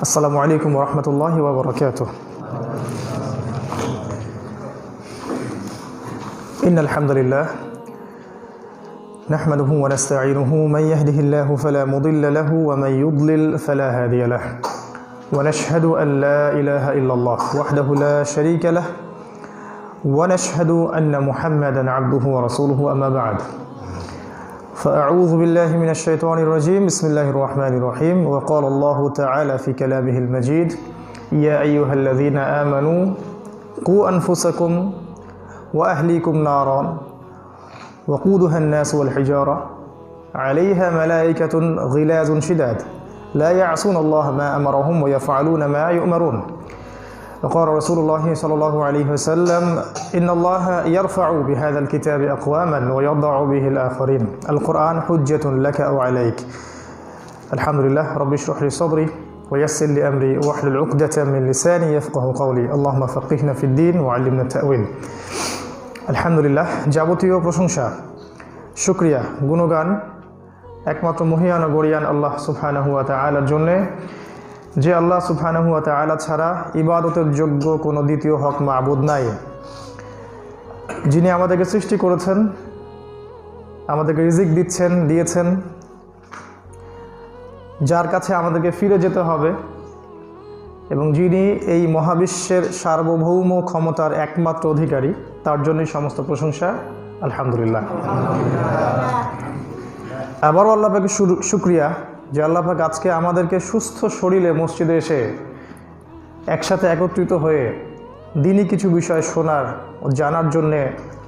আসসালামু আলাইকুম ওয়া রাহমাতুল্লাহি ওয়া বারাকাতুহু। ইন্নাল হামদুলিল্লাহ নাহমাদুহু ওয়া নাস্তাঈনুহু মান ইয়াহদিহিল্লাহু ফালা মুদিল্লা লাহু ওয়া মান ইউদ্লিল ফালা হাদিয়া লাহু ওয়া নাশহাদু আন লা ইলাহা ইল্লাল্লাহ ওয়াহদাহু লা শারীকা লাহু ওয়া নাশহাদু আন্না মুহাম্মাদান আবদুহু ওয়া রাসূলুহু আম্মা বা'দ। فأعوذ بالله من الشيطان الرجيم بسم الله الرحمن الرحيم وقال الله تعالى في كلامه المجيد يا أيها الذين آمنوا قوا أنفسكم وأهليكم نارا وقودها الناس والحجارة عليها ملائكة غلاظ شداد لا يعصون الله ما أمرهم ويفعلون ما يؤمرون. وقال رسول الله صلى الله عليه وسلم إن الله يرفع بهذا الكتاب أقواما ويضع به الآخرين القرآن حجة لك أو عليك. الحمد لله رب اشرح لي صدري ويسر لي أمري واحلل عقدة من لساني يفقه قولي اللهم فقهنا في الدين وعلمنا التأويل. الحمد لله যাবতীয় প্রশংসা শুকরিয়া গুণগান একমাত্র মহিয়ান ও গরিয়ান আল্লাহ সুবহানাহু ওয়া তাআলার জন্য, যে আল্লাহ সুবহানাহু ওয়া তাআলা ছাড়া ইবাদতের যোগ্য কোনো দ্বিতীয় হক মাবুদ নাই, যিনি আমাদেরকে সৃষ্টি করেছেন, আমাদেরকে রিজিক দিয়েছেন, যার কাছে আমাদেরকে ফিরে যেতে হবে এবং যিনি এই মহাবিশ্বের সার্বভৌম ক্ষমতার একমাত্র অধিকারী, তার জন্যই সমস্ত প্রশংসা আলহামদুলিল্লাহ। আবারও আল্লাহ পাকে শুকরিয়া যে আল্লাহ পাক আজকে আমাদেরকে সুস্থ শরীরে মসজিদে এসে একসাথে একত্রিত হয়ে দিনই কিছু বিষয় শোনার ও জানার জন্যে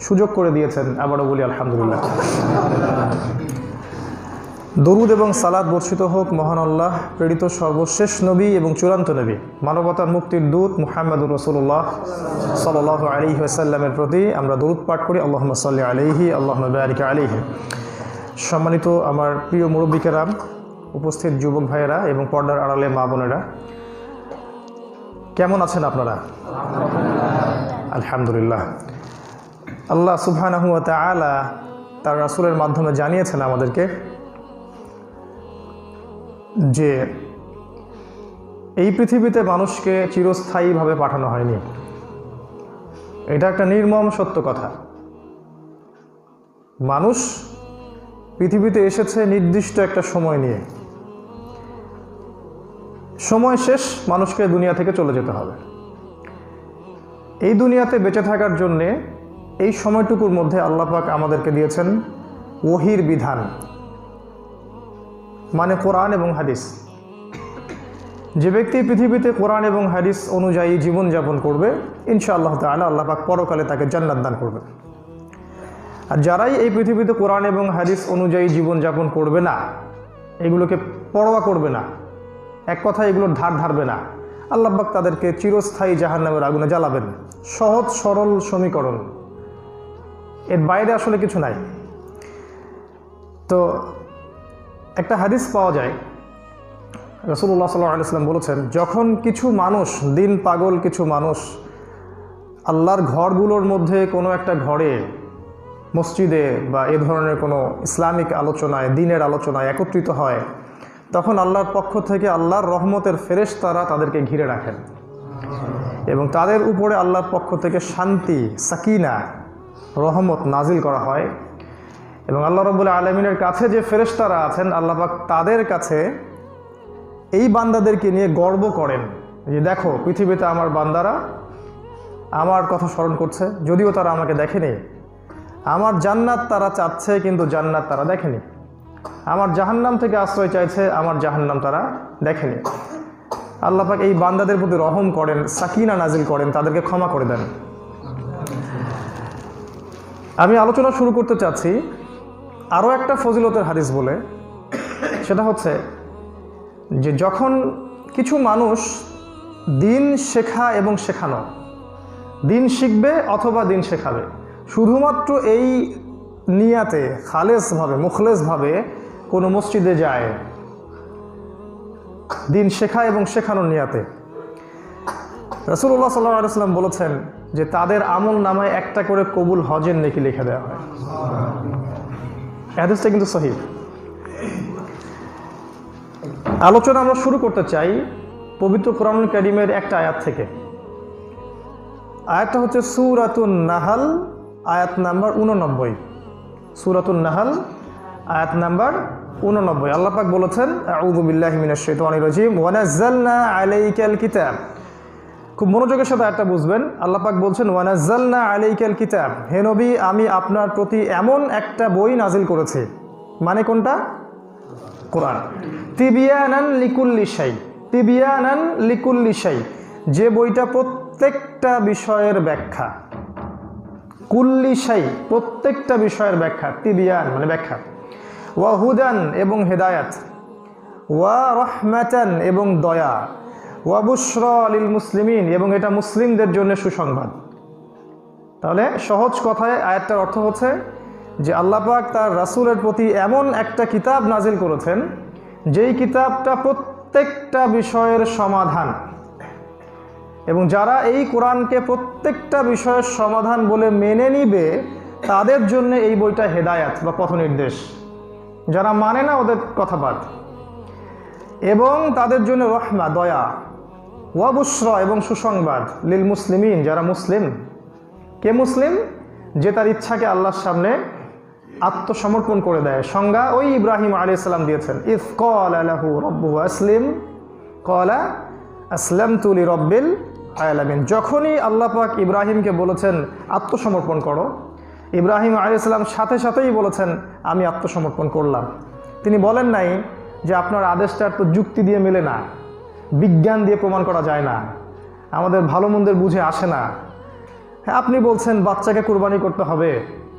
সুযোগ করে দিয়েছেন। আবারও বলি আলহামদুলিল্লাহ। দরুদ এবং সালাত বর্ষিত হোক মহান আল্লাহ প্রেরিত সর্বশেষ নবী এবং চূড়ান্ত নবী মানবতার মুক্তির দূত মুহাম্মদুর রাসূলুল্লাহ সাল্লাল্লাহু আলাইহি ওয়াসাল্লামের প্রতি আমরা দরুদ পাঠ করি। আল্লাহুম্মা সাল্লি আলাইহি আল্লাহুম্মা বারিক আলাইহি। সম্মানিত আমার প্রিয় মুরব্বী কেরাম, উপস্থিত যুবক ভাইয়েরা এবং পর্দার আড়ালে মা বোনেরা, কেমন আছেন আপনারা? আলহামদুলিল্লাহ। আল্লাহ সুবহানাহু ওয়া তাআলা তার রাসূলের মাধ্যমে জানিয়েছেন আমাদেরকে যে এই পৃথিবীতে মানুষকে চিরস্থায়ীভাবে পাঠানো হয়নি। এটা একটা নির্মম সত্য কথা। মানুষ পৃথিবীতে এসেছে নির্দিষ্ট একটা সময় নিয়ে, সময় শেষ, মানুষকে দুনিয়া থেকে চলে যেতে হবে। এই দুনিয়াতে বেঁচে থাকার জন্যে এই সময়টুকুর মধ্যে আল্লাহ পাক আমাদেরকে দিয়েছেন ওহীর বিধান, মানে কোরআন এবং হাদিস। যে ব্যক্তি পৃথিবীতে কোরআন এবং হাদিস অনুযায়ী জীবনযাপন করবে ইনশাআল্লাহ তাআলা আল্লাহ পাক পরকালে তাকে জান্নাত দান করবে। আর যারাই এই পৃথিবীতে কোরআন এবং হাদিস অনুযায়ী জীবনযাপন করবে না, এগুলোকে পরোয়া করবে না, এক কথা এগুলোর ধার ধারবে না, আল্লাহ পাক তাদেরকে চিরস্থায়ী জাহান্নামের আগুনে জ্বালাবেন। সহজ সরল সমীকরণ, এর বাইরে আসলে কিছু নাই। তো একটা হাদিস পাওয়া যায়, রাসূলুল্লাহ সাল্লাল্লাহু আলাইহি ওয়াসাল্লাম বলেছেন, যখন কিছু মানুষ, দিন পাগল কিছু মানুষ আল্লাহর ঘরগুলোর মধ্যে কোনো একটা ঘরে, মসজিদে বা এ ধরনের কোনো ইসলামিক আলোচনায়, দ্বীনের আলোচনায় একত্রিত হয়, তখন আল্লাহর পক্ষ থেকে আল্লাহর রহমতের ফেরেশতারা তাদেরকে ঘিরে রাখেন এবং তাদের উপরে আল্লাহর পক্ষ থেকে শান্তি, সাকিনা, রহমত নাজিল করা হয়। এবং আল্লাহ রাব্বুল আলামিনের কাছে যে ফেরেশতারা আছেন, আল্লাহ পাক তাদের কাছে এই বান্দাদেরকে নিয়ে গর্ব করেন যে দেখো পৃথিবীতে আমার বান্দারা আমার কথা স্মরণ করছে, যদিও তারা আমাকে দেখেনি। আমার জান্নাত তারা চাচ্ছে কিন্তু জান্নাত তারা দেখেনি। আমার জাহান্নাম থেকে আশ্রয় চাইছে, আমার জাহান্নাম তারা দেখেনি। আল্লাহ পাক এই বান্দাদের প্রতি রহম করেন, সাকিনা নাজিল করেন, তাদেরকে ক্ষমা করে দেন। আমি আলোচনা শুরু করতে চাচ্ছি আরও একটা ফজিলতের হাদিস বলে। সেটা হচ্ছে যে যখন কিছু মানুষ দিন শেখা এবং শেখানো, দিন শিখবে অথবা দিন শেখাবে, শুধুমাত্র এই নিয়াতে খালেসভাবে, মুখলেসভাবে কোনো মসজিদে যায়, দিন শেখা এবং শেখানোর নিয়াতে, রাসূলুল্লাহ সাল্লাল্লাহু আলাইহি ওয়াসাল্লাম বলেছেন যে তাদের আমল নামায় একটা করে কবুল হজের নেকি লিখে দেওয়া হয়। হাদিসটা কিন্তু সহিহ। আলোচনা আমরা শুরু করতে চাই পবিত্র কোরআনুল কারীমের একটা আয়াত থেকে। আয়াতটা হচ্ছে সূরাতুন নাহাল আয়াত নাম্বার 89। সূরাতুন নাহাল আয়াত নাম্বার 89 আল্লাহ পাক বলেছেন, আউযু বিল্লাহি মিনাশ শাইতানির রাজিম, ওয়া নাযালনা আলাইকাল কিতাব। খুব মনোযোগের সাথে আয়াতটা বুঝবেন। আল্লাহ পাক বলছেন, ওয়া নাযালনা আলাইকাল কিতাব, হে নবী আমি আপনার প্রতি এমন একটা বই নাজিল করেছি। মানে কোনটা? কোরআন। তিবিয়ানান লিকুল্লি শাই, তিবিয়ানান লিকুল্লি শাই, যে বইটা প্রত্যেকটা বিষয়ের ব্যাখ্যা। কুল্লি শাই, প্রত্যেকটা বিষয়ের ব্যাখ্যা, তিবিয়ান মানে ব্যাখ্যা। ওয়া হুদান, এবং হেদায়াত। ওয়া রহমাতান, এবং দয়া। ওয়া বুশরা লিল মুসলিমিন, এবং এটা মুসলিমদের জন্য সুসংবাদ। তাহলে সহজ কথায় আয়াতটার অর্থ হচ্ছে যে আল্লাহ পাক তার রাসূলের প্রতি এমন একটা কিতাব নাজিল করেছেন, যেই কিতাবটা প্রত্যেকটা বিষয়ের সমাধান, এবং যারা এই কোরআনকে প্রত্যেকটা বিষয়ের সমাধান বলে মেনে নিবে তাদের জন্য এই বইটা হেদায়াত বা পথনির্দেশ। যারা মানে না ওদের কথা বাদ। এবং তাদের জন্য রহমা, দয়া। ওয়া বুশরা, এবং সুসংবাদ। লিল মুসলিমিন, যারা মুসলিম। কে মুসলিম? যে তার ইচ্ছাকে আল্লাহর সামনে আত্মসমর্পণ করে দেয়। সংজ্ঞা ওই ইব্রাহিম আলাইহিস সালাম দিয়েছেন, ইয ক্বালা লাহু রাব্বুহু আসলিম ক্বালা আসলামতু লিরাব্বিল আলামিন। যখনই আল্লাহ পাক ইব্রাহিমকে বলেছেন আত্মসমর্পণ করো, ইব্রাহিম আলাইহিস সালাম সাথে সাথেই বলেছেন আমি আত্মসমর্পণ করলাম। তিনি বলেন নাই যে আপনার আদেশটার তো যুক্তি দিয়ে মেলে না, বিজ্ঞান দিয়ে প্রমাণ করা যায় না, আমাদের ভালো মন্দের বুঝে আসে না। হ্যাঁ, আপনি বলছেন বাচ্চাকে কুরবানি করতে হবে,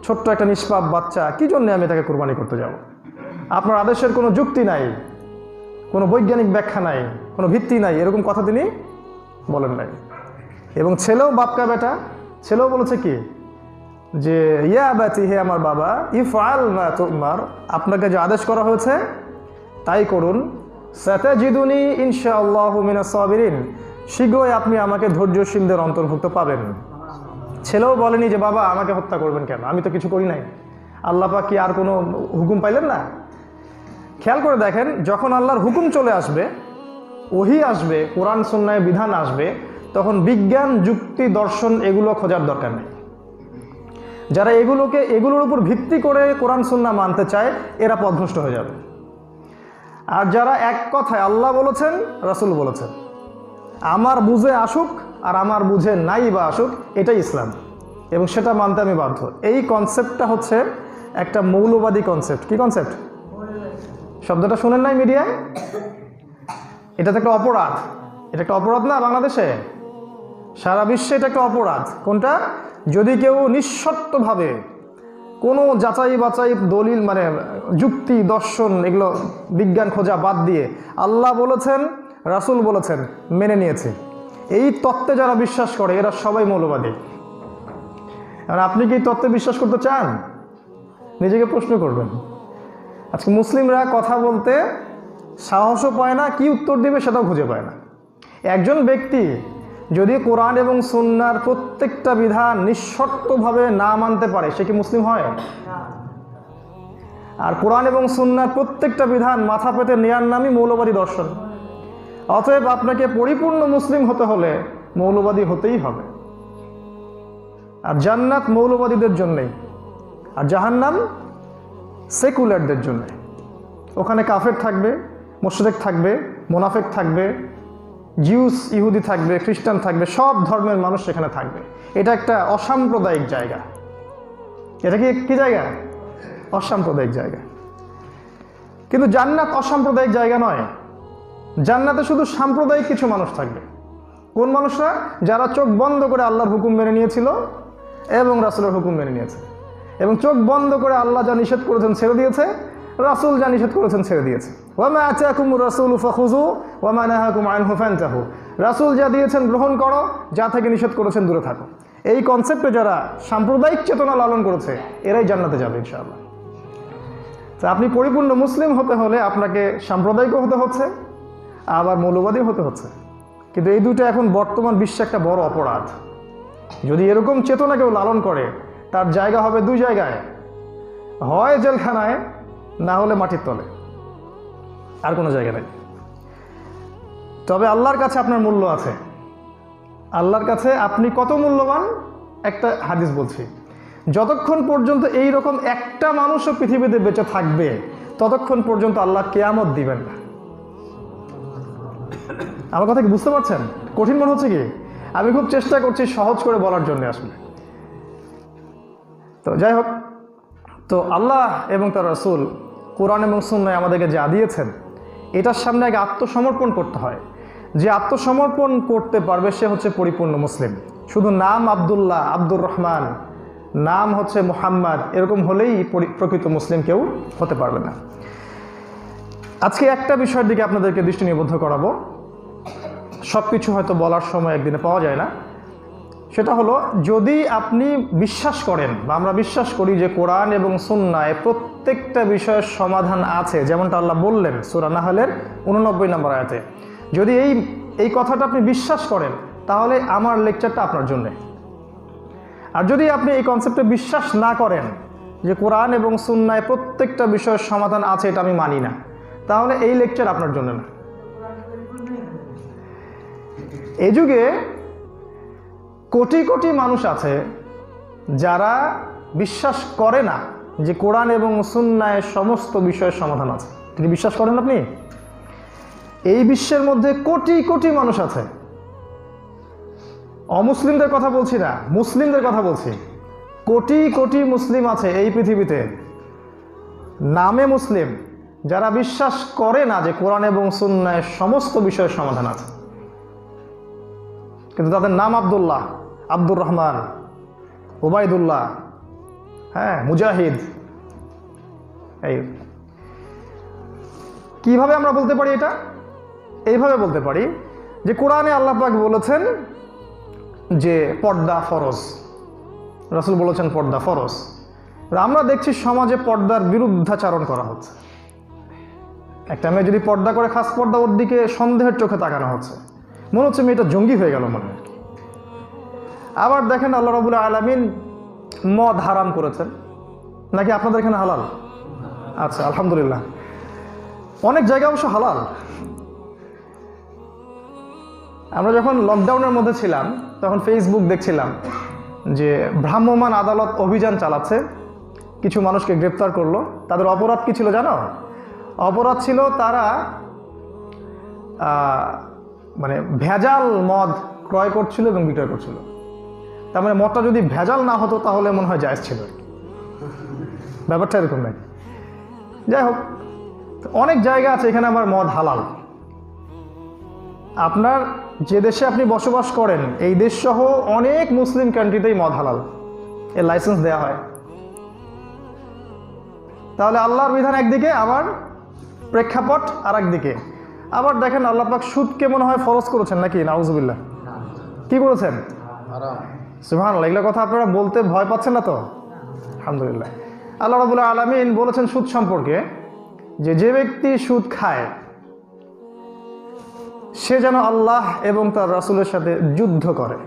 ছোট্ট একটা নিষ্পাপ বাচ্চা, কি জন্য আমি তাকে কুরবানি করতে যাব? আপনার আদেশের কোনো যুক্তি নাই, কোনো বৈজ্ঞানিক ব্যাখ্যা নাই, কোনো ভিত্তি নাই, এরকম কথা তিনি বলেন নাই। এবং ছেলেও বাপকা বেটা, ছেলেও বলেছে কি যে ইয়া আবাতি, হে আমার বাবা, ইফআল মা তুমার, আপনাকে যে আদেশ করা হয়েছে তাই করুন। সাতাজিদুনি ইনশাআল্লাহু মিনাস সাবিরিন, শীঘ্রই আপনি আমাকে ধৈর্যশীলদের অন্তর্ভুক্ত পাবেন। ছেলেও বলেনি যে বাবা আমাকে হত্যা করবেন কেন, আমি তো কিছু করি নাই। আল্লাহ পাক কি আর কোনো হুকুম পাইলেন না? খেয়াল করে দেখেন, যখন আল্লাহর হুকুম চলে আসবে, ওহী আসবে, কোরআন সুন্নাহয় বিধান আসবে, তখন বিজ্ঞান, যুক্তি, দর্শন এগুলো খোঁজার দরকার নেই। যারা এগুলোর উপর ভিত্তি করে কোরআন সুন্নাহ মানতে চায় এরা পথভ্রষ্ট হয়ে যাবে। আর যারা এক কথায় আল্লাহ বলেছেন, রাসূল বলেছেন, আমার বুঝে আসুক আর আমার বুঝে নাই বা আসুক, এটাই ইসলাম, এবং সেটা মানতে আমি বাধ্য। এই কনসেপ্টটা হচ্ছে একটা মৌলবাদী কনসেপ্ট। কি কনসেপ্ট? শব্দটা শুনেন নাই মিডিয়ায়? এটা তো একটা অপরাধ। এটা একটা অপরাধ না বাংলাদেশে? সারা বিশ্বে এটা একটা অপরাধ। কোনটা? যদি কেউ নিঃশর্তভাবে কোনো যাচাই বাছাই দলিল মানে যুক্তি, দর্শন, এগুলো বিজ্ঞান খোঁজা বাদ দিয়ে আল্লাহ বলেছেন, রাসূল বলেছেন মেনে নিয়েছে, এই তত্ত্বে যারা বিশ্বাস করে এরা সবাই মৌলবাদী। আর আপনি কি এই তত্ত্বে বিশ্বাস করতে চান? নিজেকে প্রশ্ন করবেন। আজকে মুসলিমরা কথা বলতে সাহসও পায় না, কি উত্তর দিবে সেটাও খুঁজে পায় না। একজন ব্যক্তি যদি কোরআন এবং সুন্নাহর প্রত্যেকটা বিধান নিঃশর্তভাবে না মানতে পারে, সে কি মুসলিম হয়? আর কোরআন এবং সুন্নাহর প্রত্যেকটা বিধান মাথা পেতে নেয়ার নামই মৌলবাদী দর্শন। অতএব আপনাকে পরিপূর্ণ মুসলিম হতে হলে মৌলবাদী হতেই হবে। আর জান্নাত মৌলবাদীদের জন্যই, আর জাহান্নাম সেকুলারদের জন্য। ওখানে কাফের থাকবে, মুশরিক থাকবে, মুনাফিক থাকবে, জিউস ইহুদি থাকবে, খ্রিস্টান থাকবে, সব ধর্মের মানুষ সেখানে থাকবে। এটা একটা অসাম্প্রদায়িক জায়গা। এটা কি জায়গা? অসাম্প্রদায়িক জায়গা। কিন্তু জান্নাত অসাম্প্রদায়িক জায়গা নয়। জান্নাতে শুধু সাম্প্রদায়িক কিছু মানুষ থাকবে। কোন মানুষরা? যারা চোখ বন্ধ করে আল্লাহর হুকুম মেনে নিয়েছিল এবং রাসূলের হুকুম মেনে নিয়েছে, এবং চোখ বন্ধ করে আল্লাহ যা নিষেধ করেছেন ছেড়ে দিয়েছে, রাসূল যা নিষেধ করেছেন ছেড়ে দিয়েছে। ওয়া মা আতাকুমুর রাসূলু ফাখুযু ওয়া মা নাহাকুম আনহু ফান্তাহু, রাসূল যা দিয়েছেন গ্রহণ করো, যা থেকে নিষেধ করেছেন দূরে থাকো। এই কনসেপ্টে যারা সাম্প্রদায়িক চেতনা লালন করেছে এরাই জান্নাতে যাবে ইনশাআল্লাহ। তো আপনি পরিপূর্ণ মুসলিম হতে হলে আপনাকে সাম্প্রদায়িক হতে হচ্ছে, আবার মৌলবাদী হতে হচ্ছে। কিন্তু এই দুটো এখন বর্তমান বিশ্বে একটা বড় অপরাধ। যদি এরকম চেতনা কেউ লালন করে তার জায়গা হবে দুই জায়গায়, হয় জেলখানায়, না হলে মাটির তলে, আর কোনো জায়গা নেই। তবে আল্লাহর কাছে আপনার মূল্য আছে। আল্লাহর কাছে আপনি কত মূল্যবান, একটা হাদিস বলছি, যতক্ষণ পর্যন্ত এই রকম একটা মানুষও পৃথিবীতে বেঁচে থাকবে ততক্ষণ পর্যন্ত আল্লাহ কিয়ামত দিবেন না। আমার কথা কি বুঝতে পারছেন? কঠিন মনে হচ্ছে কি? আমি খুব চেষ্টা করছি সহজ করে বলার জন্য আসলে। তো যাই হোক, তো আল্লাহ এবং তার রাসূল কোরআন এবং সুন্নাহ আমাদেরকে যা দিয়েছেন এটার সামনে আগে আত্মসমর্পণ করতে হয়। যে আত্মসমর্পণ করতে পারবে সে হচ্ছে পরিপূর্ণ মুসলিম। শুধু নাম আব্দুল্লাহ, আব্দুর রহমান, নাম হচ্ছে মুহাম্মদ এরকম হলেই প্রকৃত মুসলিম কেউ হতে পারবে না। আজকে একটা বিষয়ের দিকে আপনাদেরকে দৃষ্টি নিবদ্ধ করাবো। সব কিছু হয়তো বলার সময় একদিনে পাওয়া যায় না। সেটা হলো, যদি আপনি বিশ্বাস করেন বা আমরা বিশ্বাস করি যে কোরআন এবং সুন্নায় প্রত্যেকটা বিষয়ের সমাধান আছে, যেমনটা আল্লাহ বললেন সূরা নাহলের 89 নম্বর আয়াতে, যদি এই কথাটা আপনি বিশ্বাস করেন তাহলে আমার লেকচারটা আপনার জন্যে। আর যদি আপনি এই কনসেপ্টে বিশ্বাস না করেন যে কোরআন এবং সুন্নায় প্রত্যেকটা বিষয়ের সমাধান আছে, এটা আমি মানি না, তাহলে এই লেকচার আপনার জন্য না। এই যুগে কোটি কোটি মানুষ আছে যারা বিশ্বাস করে না যে কোরআন এবং সুন্নায় সমস্ত বিষয়ের সমাধান আছে। তিনি বিশ্বাস করেন আপনি? এই বিশ্বের মধ্যে কোটি কোটি মানুষ আছে, অমুসলিমদের কথা বলছি না, মুসলিমদের কথা বলছি। কোটি কোটি মুসলিম আছে এই পৃথিবীতে, নামে মুসলিম, যারা বিশ্বাস করে না যে কোরআন এবং সুন্নায় সমস্ত বিষয়ের সমাধান আছে। কিন্তু তাদের নাম আব্দুল্লাহ, আব্দুর রহমান, ওবায়দুল্লাহ, হ্যাঁ, মুজাহিদ। এই কিভাবে আমরা বলতে পারি এটা? এইভাবে বলতে পারি যে কোরআনে আল্লাহ পাক বলেছেন যে পর্দা ফরজ, রাসূল বলেছেন পর্দা ফরজ। আমরা দেখছি সমাজে পর্দার বিরুদ্ধাচারণ করা হচ্ছে। একটা মেয়ে যদি পর্দা করে, খাস পর্দা, ওর দিকে সন্দেহের চোখে তাকানো হচ্ছে, মনে হচ্ছে মেয়েটা জঙ্গি হয়ে গেল মনে হয়। আবার দেখেন আল্লাহ রাব্বুল আলামিন মদ হারাম করেছেন, নাকি আপনাদের এখানে হালাল? আচ্ছা, আলহামদুলিল্লাহ। অনেক জায়গা অবশ্য হালাল। আমরা যখন লকডাউনের মধ্যে ছিলাম তখন ফেসবুক দেখছিলাম যে ভ্রাম্যমাণ আদালত অভিযান চালাচ্ছে, কিছু মানুষকে গ্রেপ্তার করলো। তাদের অপরাধ কি ছিল জানো? অপরাধ ছিল তারা মানে ভেজাল মদ ক্রয় করছিল এবং বিক্রয় করছিল। তার মানে মদটা যদি ভেজাল না হতো তাহলে মনে হয় জায়েজ ছিল। ব্যাপারটা এরকম নাকি? যাই হোক, অনেক জায়গা আছে এখানে আবার মদ হালাল। আপনার যে দেশে আপনি বসবাস করেন এই দেশ সহ অনেক মুসলিম কান্ট্রিতেই মদ হালাল, এর লাইসেন্স দেওয়া হয়। তাহলে আল্লাহর বিধান একদিকে, আবার প্রেক্ষাপট আর একদিকে। আবার দেখেন আল্লাহ পাক সুদকে মনে হয় ফরজ করেছেন নাকি? নাউজুবিল্লাহ। কি করেছেন? সুবহানাল্লাহ। এগুলো কথা আপনারা বলতে ভয় পাচ্ছেন না তো? আলহামদুলিল্লাহ। আল্লাহ রাব্বুল আলামিন বলেছেন সুদ সম্পর্কে যে ব্যক্তি সুদ খায় সে যেন আল্লাহ এবং তার রাসূলের সাথে যুদ্ধ করে।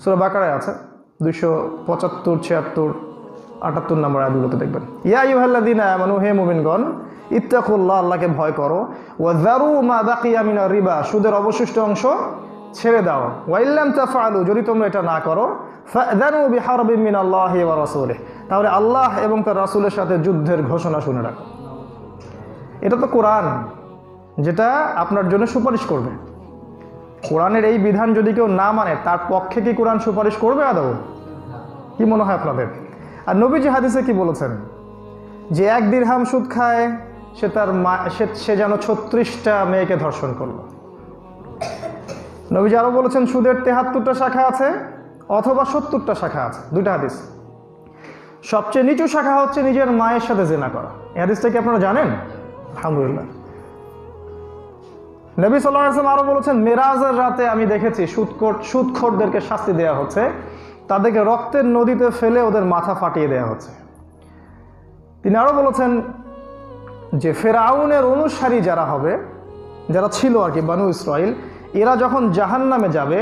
সূরা বাকারায় আছে 275, 76, 78 নম্বর আয়াতগুলোতে দেখবেন। ইয়া আইয়ুহাল্লাযীনা আমানু, হে মুমিনগণ, ইত্তাকুল্লাহ, আল্লাহকে ভয় করো, ওয়া যারু মা বাকিয়া মিনার রিবা, সুদের অবশিষ্ট অংশ ছেড়ে দাও, ওয়া ইল্লাম তাফআলু, যদি তোমরা এটা না করো, ফাযানু বিহারবিন মিনাল্লাহি ওয়া রাসূলিহি, তাহলে আল্লাহ এবং তার রাসূলের সাথে যুদ্ধের ঘোষণা শুনে রাখো। এটা তো কোরআন, যেটা আপনার জন্য সুপারিশ করবে। কোরআনের এই বিধান যদি কেউ না মানে তার পক্ষে কি কোরআন সুপারিশ করবে আদৌ? কি মনে হয় আপনাদের? আর নবীজি হাদিসে কি বলেছেন? যে 1 দিরহাম সুদ খায় সে যেন 36টা মেয়েকে ধর্ষণ করলো। নবীজি আরো বলেছেন সুদের 73টা শাখা আছে অথবা 70টা শাখা আছে, 2টা হাদিস। সবচেয়ে নিচু শাখা হচ্ছে নিজের মায়ের সাথে জিনা করা। এই হাদিসটা কি আপনারা জানেন? আলহামদুলিল্লাহ। নবী সাল্লাল্লাহু আলাইহি ওয়াসাল্লাম আরো বলেছেন মেরাজের রাতে আমি দেখেছি সুদখোরদেরকে শাস্তি দেওয়া হচ্ছে, তাদেরকে রক্তের নদীতে ফেলে ওদের মাথা ফাটিয়ে দেওয়া হচ্ছে। তিনি আরো বলেছেন যে ফেরাউনের অনুসারী যারা হবে, যারা ছিল আর কি, বানু ইসরাইল, এরা যখন জাহান্নামে যাবে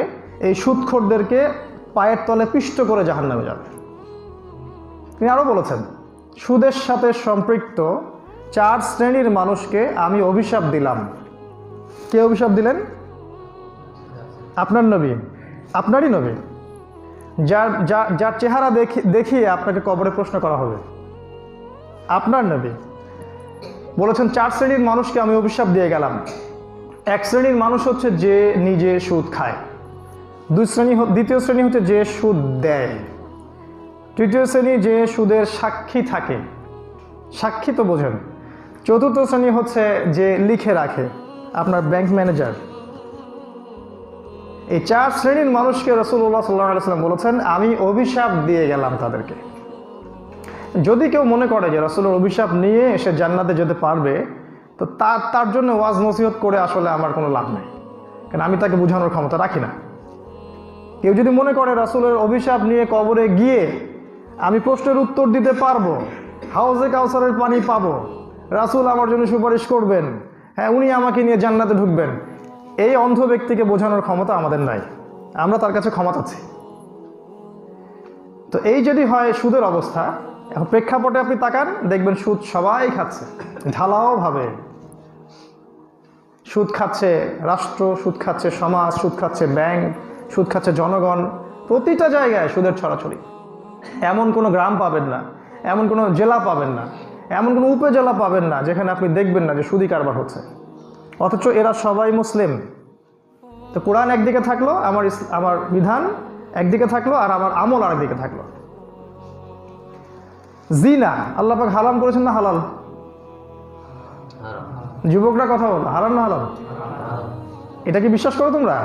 এই সুদখোরদেরকে পায়ের তলে পিষ্ট করে জাহান্নামে যাবে। তিনি আরো বলেছেন সুদের সাথে সম্পৃক্ত 4 শ্রেণীর মানুষকে আমি অভিশাপ দিলাম, কে অভিশাপ দিলেন? আপনার নবী, আপনারই নবী, যার যার চেহারা দেখিয়ে আপনাকে কবরে প্রশ্ন করা হবে, আপনার নবী বলেছেন 4 শ্রেণীর মানুষকে আমি অভিশাপ দিয়ে গেলাম। 1 শ্রেণীর মানুষ হচ্ছে যে নিজে সুদ খায়, দ্বিতীয় শ্রেণী হচ্ছে যে সুদ দেয়, তৃতীয় শ্রেণী যে সুদের সাক্ষী থাকে, সাক্ষী তো বোঝেন, চতুর্থ শ্রেণী হচ্ছে যে লিখে রাখে, আপনার ব্যাংক ম্যানেজার। এই 4 শ্রেণীর মানুষকে রাসূলুল্লাহ সাল্লাল্লাহু আলাইহি ওয়াসাল্লাম বলেছেন আমি অভিশাপ দিয়ে গেলাম তাদেরকে। যদি কেউ মনে করে যে রাসূলের অভিশাপ নিয়ে এসে জান্নাতে যেতে পারবে, তো তার জন্য ওয়াজ নসিহত করে আসলে আমার কোনো লাভ নেই, কারণ আমি তাকে বোঝানোর ক্ষমতা রাখি না। কেউ যদি মনে করে রাসূলের অভিশাপ নিয়ে কবরে গিয়ে আমি প্রশ্নের উত্তর দিতে পারবো, হাউজে কাউসারের পানি পাবো, রাসূল আমার জন্য সুপারিশ করবেন, হ্যাঁ উনি আমাকে নিয়ে জান্নাতে ঢুকবেন, এই অন্ধ ব্যক্তিকে বোঝানোর ক্ষমতা আমাদের নাই, আমরা তার কাছে ক্ষমা চাচ্ছি। তো এই যদি হয় সুদের অবস্থা, এখন প্রেক্ষাপটে আপনি তাকান, দেখবেন সুদ সবাই খাচ্ছে ঢালাও ভাবে। সুদ খাচ্ছে রাষ্ট্র, সুদ খাচ্ছে সমাজ, সুদ খাচ্ছে ব্যাংক, সুদ খাচ্ছে জনগণ, প্রতিটা জায়গায় সুদের ছড়াছড়ি। এমন কোনো গ্রাম পাবেন না, এমন কোনো জেলা পাবেন না, এমন কোনো উপজেলা পাবেন না যেখানে আপনি দেখবেন না যে সুদি কারবার হচ্ছে, অথচ এরা সবাই মুসলিম। তো কোরআন একদিকে থাকলো, আমার বিধান একদিকে থাকলো, আর আমার আমল আরেকদিকে থাকলো। জিনা আল্লাহ পাক হারাম করেছেন না হালাল? যুবকরা কথা বলো, হারাম না হালাল? এটা কি বিশ্বাস করো তোমরা?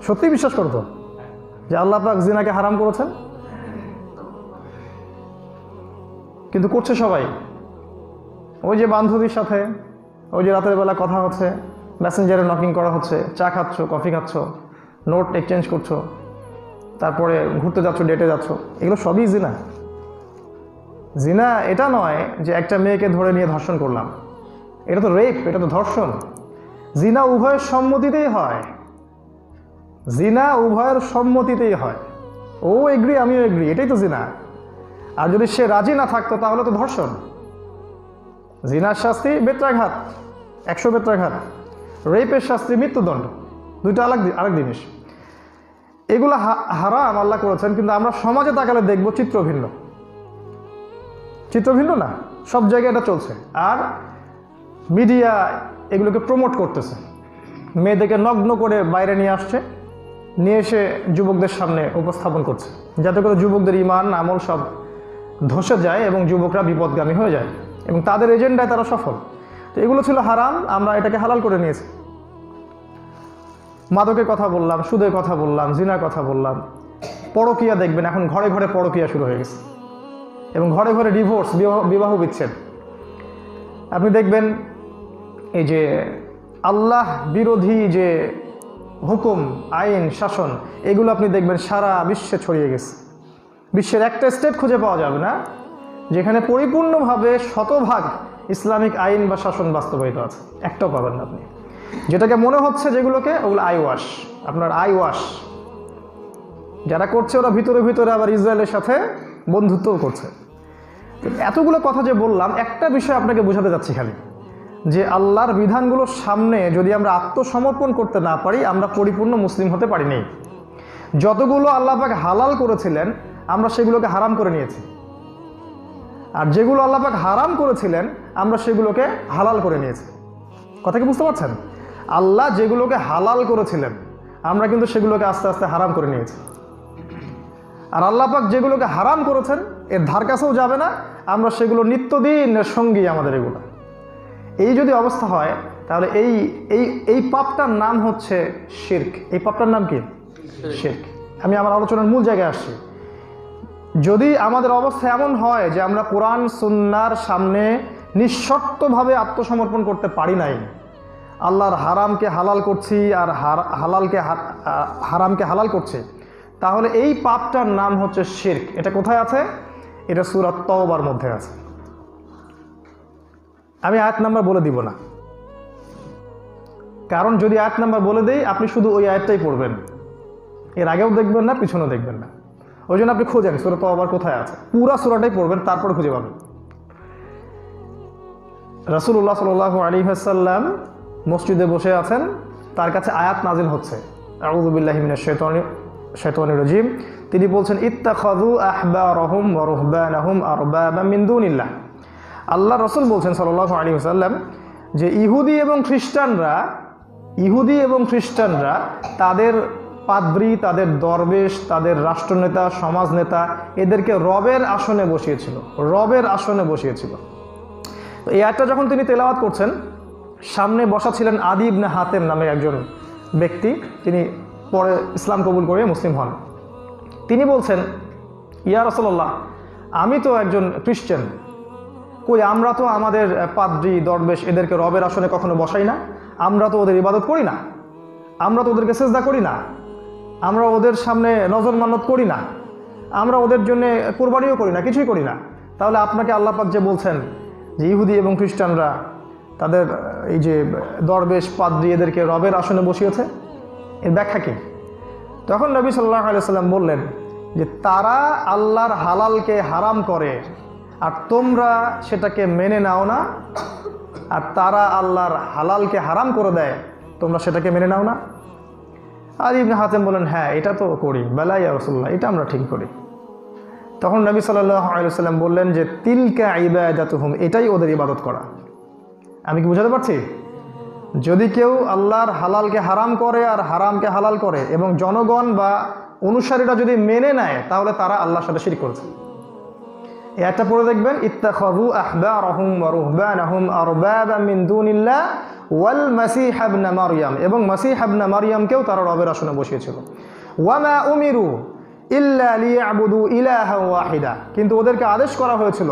সত্যি বিশ্বাস করো তো যে আল্লাহ পাক জিনাকে হারাম করেছেন? কিন্তু করছে সবাই। ওই যে বান্ধবীর সাথে ওই যে রাতের বেলা কথা হচ্ছে, মেসেঞ্জারে নকিং করা হচ্ছে, চা খাচ্ছ, কফি খাচ্ছ, নোট এক্সচেঞ্জ করছো, তারপরে ঘুরতে যাচ্ছ, ডেটে যাচ্ছ, এগুলো সবই জিনা। জিনা এটা নয় যে একটা মেয়েকে ধরে নিয়ে ধর্ষণ করলাম, এটা তো রেপ, এটা তো ধর্ষণ। জিনা উভয়ের সম্মতিতেই হয়, জিনা উভয়ের সম্মতিতেই হয়, ও এগ্রি আমিও এগ্রি, এটাই তো জিনা। আর যদি সে রাজি না থাকতো তাহলে তো ধর্ষণ। জিনার শাস্তি বেত্রাঘাত, 100 বেত্রাঘাত, রেপের শাস্তি মৃত্যুদণ্ড, দুইটা আরেক জিনিস। এগুলো হারাম আল্লাহ করেছেন, কিন্তু আমরা সমাজে তাকালে দেখবো চিত্র ভিন্ন। চিত্র ভিন্ন না, সব জায়গায় এটা চলছে। আর মিডিয়া এগুলোকে প্রমোট করতেছে, মেয়েদেরকে নগ্ন করে বাইরে নিয়ে আসছে, নিয়ে এসে যুবকদের সামনে উপস্থাপন করছে, যাতে করে যুবকদের ঈমান আমল সব ধসে যায় এবং যুবকরা বিপদগামী হয়ে যায় এবং তাদের এজেন্ডায় তারা সফল। তো এগুলো ছিল হারাম, আমরা এটাকে হালাল করে নিয়েছি। মাদকের কথা বললাম, সুদের কথা বললাম, জিনার কথা বললাম, পরকীয়া দেখবেন এখন ঘরে ঘরে পরকীয়া শুরু হয়ে গেছে এবং ঘরে ঘরে ডিভোর্স, বিবাহ বিচ্ছেদ। আপনি দেখবেন এই যে আল্লাহ বিরোধী যে হুকুম, আইন, শাসন, এগুলো আপনি দেখবেন সারা বিশ্বে ছড়িয়ে গেছে। বিশ্বের একটা স্টেট খুঁজে পাওয়া যাবে না যেখানে পরিপূর্ণভাবে শতভাগ ইসলামিক আইন বা শাসন বাস্তবায়িত আছে, একটাও পাবেন না আপনি। যেটাকে মনে হচ্ছে যেগুলোকে, ওগুলো আই ওয়াশ, আপনার আই ওয়াশ। যারা করছে ওরা ভিতরে ভিতরে আবার ইসরায়েলের সাথে বন্ধুত্বও করছে। এতগুলো কথা যে বললাম, একটা বিষয় আপনাকে বোঝাতে যাচ্ছি খালি, যে আল্লাহর বিধানগুলোর সামনে যদি আমরা আত্মসমর্পণ করতে না পারি, আমরা পরিপূর্ণ মুসলিম হতে পারিনি। যতগুলো আল্লাহ পাক হালাল করেছিলেন আমরা সেগুলোকে হারাম করে নিয়েছি, আর যেগুলো আল্লাহ পাক হারাম করেছিলেন আমরা সেগুলোকে হালাল করে নিয়েছি। কথা কি বুঝতে পারছেন? আল্লাহ যেগুলোকে হালাল করেছিলেন আমরা কিন্তু সেগুলোকে আস্তে আস্তে হারাম করে নিয়েছি। আর আল্লাহ পাক যেগুলোকে হারাম করেছেন এর ধার কাছেও যাবে না, আমরা সেগুলো নিত্যদিনের সঙ্গী আমাদের এগুলো। এই যদি অবস্থা হয় তাহলে এই এই এই পাপটার নাম হচ্ছে শিরক। এই পাপটার নাম কি? শিরক। আমি আমার আলোচনার মূল জায়গায় আসছি। যদি আমাদের অবস্থা এমন হয় যে আমরা কোরআন সুন্নাহর সামনে নিঃশর্তভাবে আত্মসমর্পণ করতে পারি নাই, আল্লাহর হারামকে হালাল করছি আর হারামকে হালাল করছি, তাহলে এই পাপটার নাম হচ্ছে শিরক। এটা কোথায় আছে? এটা সূরা তাওবার মধ্যে আছে। আমি আয়াত নাম্বার বলে দিব না, কারণ যদি আয়াত নাম্বার বলে দেই আপনি শুধু ওই আয়াতটাই পড়বেন, এর আগেও দেখবেন না, পিছনেও দেখবেন না। ওই জন্য আপনি খোঁজেন সূরা তাওবার কোথায় আছে, পুরা সূরাটাই পড়বেন, তারপর খুঁজে পাবেন। রাসূলুল্লাহ সাল্লাল্লাহু আলাইহি ওয়াসাল্লাম মসজিদে বসে আছেন, তার কাছে আয়াত নাজিল হচ্ছে, আউযু বিল্লাহি মিনাশ শাইতানির রাজিম। তিনি বলছেন, ইত্তাখাযু আহবারহুম ওয়া রুহবানাহুম আরবাবাম মিন দুনিল্লাহ। আল্লাহ রাসূল বলছেন সাল্লাল্লাহু আলাইহি ওয়াসাল্লাম যে ইহুদি এবং খ্রিস্টানরা তাদের পাদ্রী, তাদের দরবেশ, তাদের রাষ্ট্রনেতা, সমাজনেতা এদেরকে রবের আসনে বসিয়েছিল। তো এই আয়াতটা যখন তিনি তেলাওয়াত করছেন, সামনে বসা ছিলেন আদি ইবনে হাতেম নামে একজন ব্যক্তি, তিনি পরে ইসলাম কবুল করে মুসলিম হন। তিনি বলছেন, ইয়া রাসূলুল্লাহ, আমি তো একজন খ্রিস্টান, কই আমরা তো আমাদের পাদ্রী দরবেশ এদেরকে রবের আসনে কখনো বসাই না, আমরা তো ওদের ইবাদত করি না, আমরা তো ওদেরকে সেজদা করি না, আমরা ওদের সামনে নজর মান্নত করি না, আমরা ওদের জন্য কোরবানিও করি না, কিছুই করি না। তাহলে আপনাকে আল্লাহ পাক যে বলছেন যে ইহুদি এবং খ্রিস্টানরা তাদের এই যে দরবেশ পাদ্রী এদেরকে রবের আসনে বসিয়েছে, এর ব্যাখ্যা কি? তখন নবী সাল্লাল্লাহু আলাইহি ওয়াসাল্লাম বললেন যে তারা আল্লাহর হালালকে হারাম করে আর তোমরা সেটাকে মেনে নাও না, আর তারা আল্লাহর হালালকে হারাম করে দেয়, তোমরা সেটাকে মেনে নাও না। আদি ইবনে হাতেম বলেন, হ্যাঁ এটা তো করি, বালা ইয়া রাসূলুল্লাহ, এটা আমরা ঠিক করি। তখন নবী সাল্লাল্লাহু আলাইহি ওয়াসাল্লাম বললেন যে তিলকা ইবাদাতুহুম, এটাই ওদের ইবাদত করা। আমি কি বুঝাতে পারছি? যদি কেউ আল্লাহর হালালকে হারাম করে আর হারামকে হালাল করে এবং জনগণ বা অনুসারীরা যদি মেনে নেয়, তাহলে তারা আল্লাহর সাথে শিরক করেছে। একটা পড়ে দেখবেন, ইত্তাখাযু আহবারহুম ওয়া রুহবানাহুম আরবাবাম মিন দুনিল্লাহ ওয়াল মাসীহ ইবনে মারইয়াম, এবং মাসীহ ইবনে মারইয়ামকেও তারা রবের আসনে বসিয়েছিল। ওয়া মা উমিরু ইল্লা লিয়াবুদু ইলাহান ওয়াহিদা, কিন্তু ওদেরকে আদেশ করা হয়েছিল